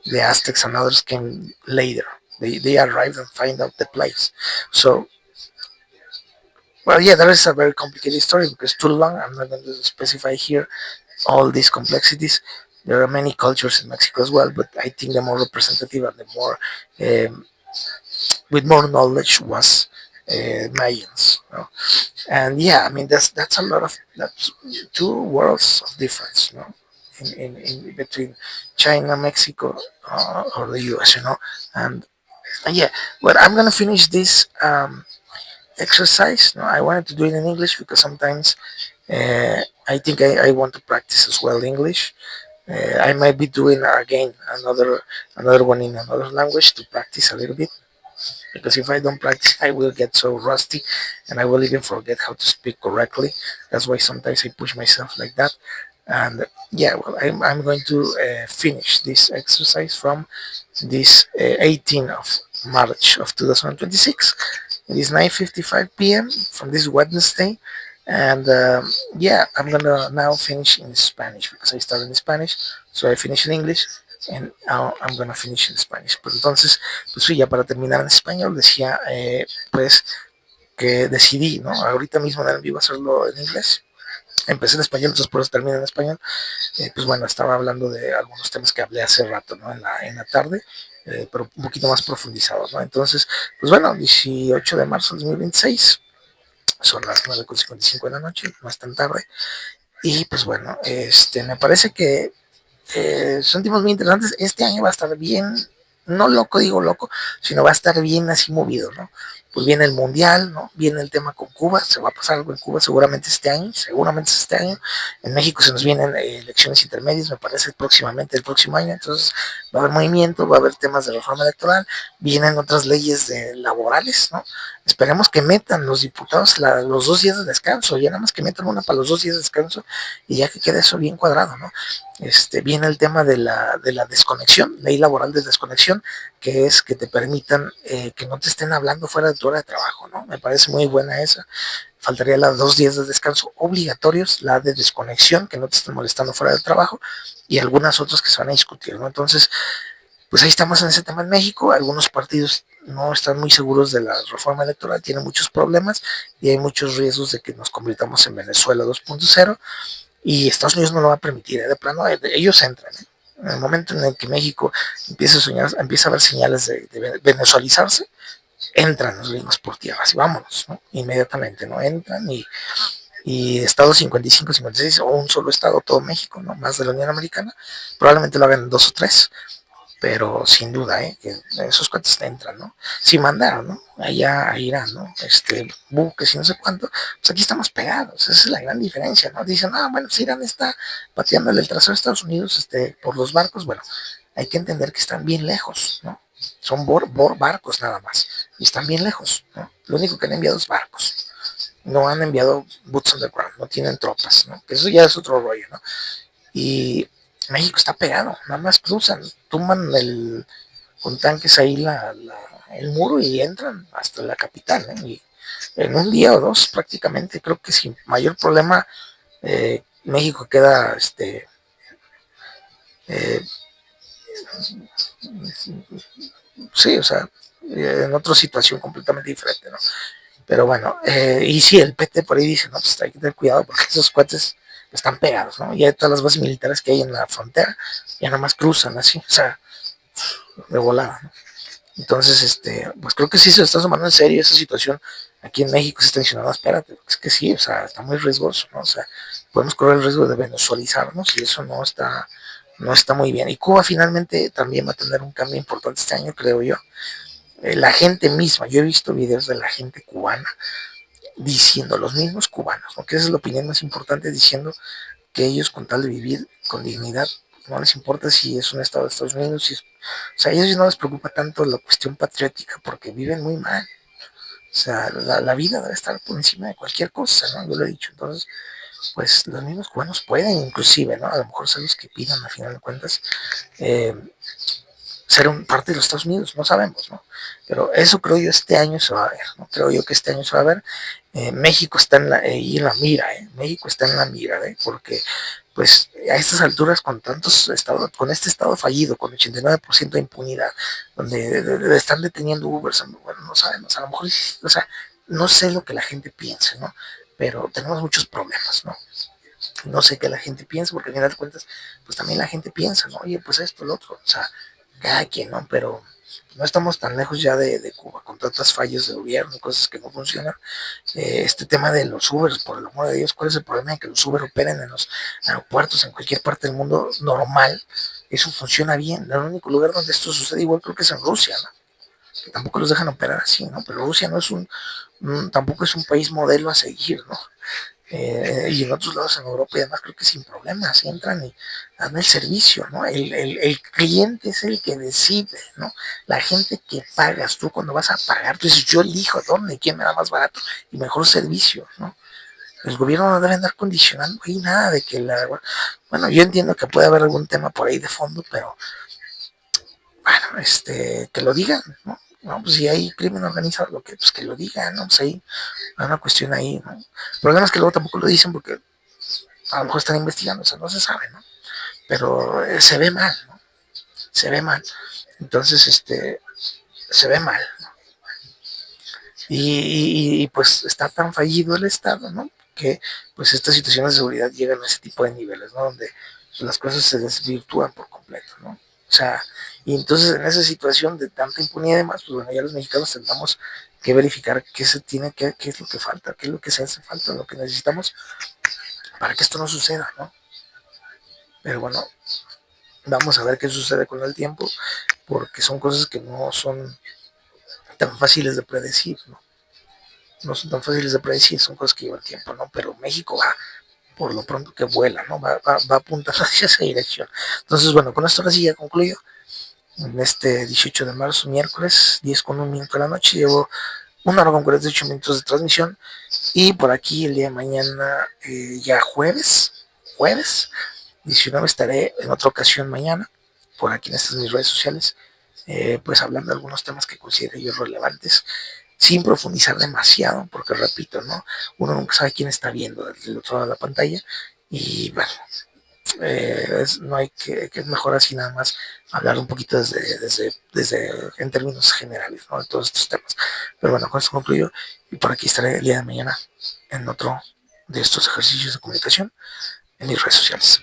The Aztecs and others came later. They arrived and find out the place. So well, yeah, that is a very complicated story because too long. I'm not going to specify here all these complexities. There are many cultures in Mexico as well, but I think the more representative and the more with more knowledge was Mayans. And yeah, I mean that's a lot of that's two worlds of difference. In between China, Mexico, or the U.S. And yeah, but I'm gonna finish this exercise. I wanted to do it in English because sometimes I think I want to practice as well English. I might be doing again another one in another language to practice a little bit because if I don't practice, I will get so rusty and I will even forget how to speak correctly. That's why sometimes I push myself like that. And yeah, well, I'm going to finish this exercise from this 18th of March of 2026. It is 9:55 p.m. from this Wednesday, and yeah, I'm gonna now finish in Spanish because I started in Spanish, so I finish in English, and now I'm gonna finish in Spanish. Pero entonces, pues sí, ya para terminar en español, decía, pues que decidí, ¿no? Ahorita mismo en el vivo hacerlo en inglés. Empecé en español, entonces por eso termino en español. Pues bueno, estaba hablando de algunos temas que hablé hace rato, ¿no? En la tarde, pero un poquito más profundizados, ¿no? Entonces, pues bueno, 18 de marzo de 2026, son las 9:55 de la noche, no es tan tarde. Y pues bueno, me parece que son temas muy interesantes. Este año va a estar bien, no loco, digo loco, sino va a estar bien así movido, ¿no? Pues viene el mundial, ¿no? Viene el tema con Cuba, se va a pasar algo en Cuba seguramente este año. En México se nos vienen elecciones intermedias, me parece próximamente, el próximo año, entonces va a haber movimiento, va a haber temas de reforma electoral, vienen otras leyes laborales, ¿no? Esperemos que metan los diputados los 2 días de descanso, ya nada más que metan una para los 2 días de descanso y ya que quede eso bien cuadrado, ¿no? Viene el tema de la desconexión, ley laboral de desconexión, que es que te permitan que no te estén hablando fuera de tu hora de trabajo, ¿no? Me parece muy buena esa. Faltaría las 2 días de descanso obligatorios, la de desconexión, que no te estén molestando fuera del trabajo, y algunas otras que se van a discutir, ¿no? Entonces, pues ahí estamos en ese tema en México. Algunos partidos no están muy seguros de la reforma electoral, tienen muchos problemas y hay muchos riesgos de que nos convirtamos en Venezuela 2.0 y Estados Unidos no lo va a permitir, de plano ellos entran, En el momento en el que México empieza a ver señales de venezualizarse, entran los gringos por tierra, así vámonos, ¿no? Inmediatamente, ¿no? Entran y Estados 55, 56, o un solo estado, todo México, ¿no? Más de la Unión Americana, probablemente lo hagan dos o tres, pero sin duda, que esos cuates entran, ¿no? Si mandaron, ¿no? Allá a Irán, ¿no? Buques y no sé cuánto, pues aquí estamos pegados, esa es la gran diferencia, ¿no? Dicen, bueno, si Irán está pateándole el trasero a Estados Unidos, por los barcos, bueno, hay que entender que están bien lejos, ¿no? Son barcos nada más, y están bien lejos, ¿no? Lo único que han enviado es barcos, no han enviado boots on the ground, no tienen tropas, ¿no? Que eso ya es otro rollo, ¿no? Y México está pegado, nada más cruzan, tumban con tanques ahí el muro y entran hasta la capital, ¿eh? Y en un día o dos prácticamente, creo que sin mayor problema, México queda, eh, sí, o sea, en otra situación completamente diferente, ¿no? Pero bueno, y sí, el PT por ahí dice, no, pues hay que tener cuidado porque esos cuates están pegados, ¿no? Ya todas las bases militares que hay en la frontera, ya nada más cruzan así, o sea, de volada, ¿no? Entonces, pues creo que sí se está tomando en serio esa situación. Aquí en México se está diciendo, no, espérate, es que sí, o sea, está muy riesgoso, ¿no? O sea, podemos correr el riesgo de venezualizarnos y eso no está muy bien. Y Cuba finalmente también va a tener un cambio importante este año, creo yo. La gente misma, yo he visto videos de la gente cubana diciendo, los mismos cubanos, ¿no? Que esa es la opinión más importante, diciendo que ellos con tal de vivir con dignidad, no les importa si es un estado de Estados Unidos, si es, o sea, a ellos no les preocupa tanto la cuestión patriótica porque viven muy mal. O sea, la vida debe estar por encima de cualquier cosa, ¿no? Yo lo he dicho. Entonces, pues los mismos cubanos pueden inclusive, ¿no? A lo mejor son los que pidan, a final de cuentas, eh, ser parte de los Estados Unidos, no sabemos, ¿no? Pero eso creo yo este año se va a ver, ¿no? Creo yo que este año se va a ver. México está en la mira, México está en la mira, porque pues a estas alturas con tantos estados, con este estado fallido, con 89% de impunidad, donde están deteniendo Ubers, bueno, no sabemos, a lo mejor, o sea, no sé lo que la gente piense, ¿no? Pero tenemos muchos problemas, ¿no? No sé qué la gente piensa, porque al final de cuentas, pues también la gente piensa, ¿no? Oye, pues esto, lo otro, o sea, cada quien, ¿no? Pero no estamos tan lejos ya de Cuba, con tantas fallas de gobierno y cosas que no funcionan. Este tema de los Ubers, por el amor de Dios, ¿cuál es el problema de que los Uber operen en los aeropuertos, en cualquier parte del mundo normal? Eso funciona bien. El único lugar donde esto sucede igual creo que es en Rusia, ¿no? Que tampoco los dejan operar así, ¿no? Pero Rusia no es tampoco es un país modelo a seguir, ¿no? Y en otros lados en Europa y además creo que sin problemas entran y dan el servicio, ¿no? El cliente es el que decide, ¿no? La gente que pagas, tú cuando vas a pagar, tú dices, yo elijo dónde, quién me da más barato y mejor servicio, ¿no? El gobierno no debe andar condicionando ahí nada de que bueno, yo entiendo que puede haber algún tema por ahí de fondo, pero bueno, que lo digan, ¿no? No, pues si hay crimen organizado, pues que lo digan, ¿no? Pues hay una cuestión ahí, ¿no? El problema es que luego tampoco lo dicen porque a lo mejor están investigando, o sea, no se sabe, ¿no? Pero se ve mal, ¿no? Se ve mal. Entonces, se ve mal, ¿no? Y pues está tan fallido el Estado, ¿no? Que pues estas situaciones de seguridad llegan a ese tipo de niveles, ¿no? Donde pues, las cosas se desvirtúan por completo, ¿no? O sea, y entonces en esa situación de tanta impunidad y demás, pues bueno, ya los mexicanos tendremos que verificar qué se tiene qué es lo que falta, qué es lo que se hace falta, lo que necesitamos para que esto no suceda, ¿no? Pero bueno, vamos a ver qué sucede con el tiempo, porque son cosas que no son tan fáciles de predecir, ¿no? No son tan fáciles de predecir, son cosas que llevan tiempo, ¿no? Pero México va, por lo pronto que vuela, ¿no? Va apuntando hacia esa dirección. Entonces, bueno, con esto ahora sí ya concluyo. En este 18 de marzo, miércoles, 10:01 de la noche, llevo 1 hora con 48 minutos de transmisión. Y por aquí el día de mañana, ya jueves 19, estaré en otra ocasión mañana, por aquí en estas mis redes sociales, pues hablando de algunos temas que considero yo relevantes, sin profundizar demasiado, porque repito, ¿no? Uno nunca sabe quién está viendo desde el otro lado de la pantalla, y bueno, no hay que es mejor así nada más hablar un poquito desde en términos generales, ¿no? De todos estos temas. Pero bueno, con esto concluyo, y por aquí estaré el día de mañana en otro de estos ejercicios de comunicación en mis redes sociales.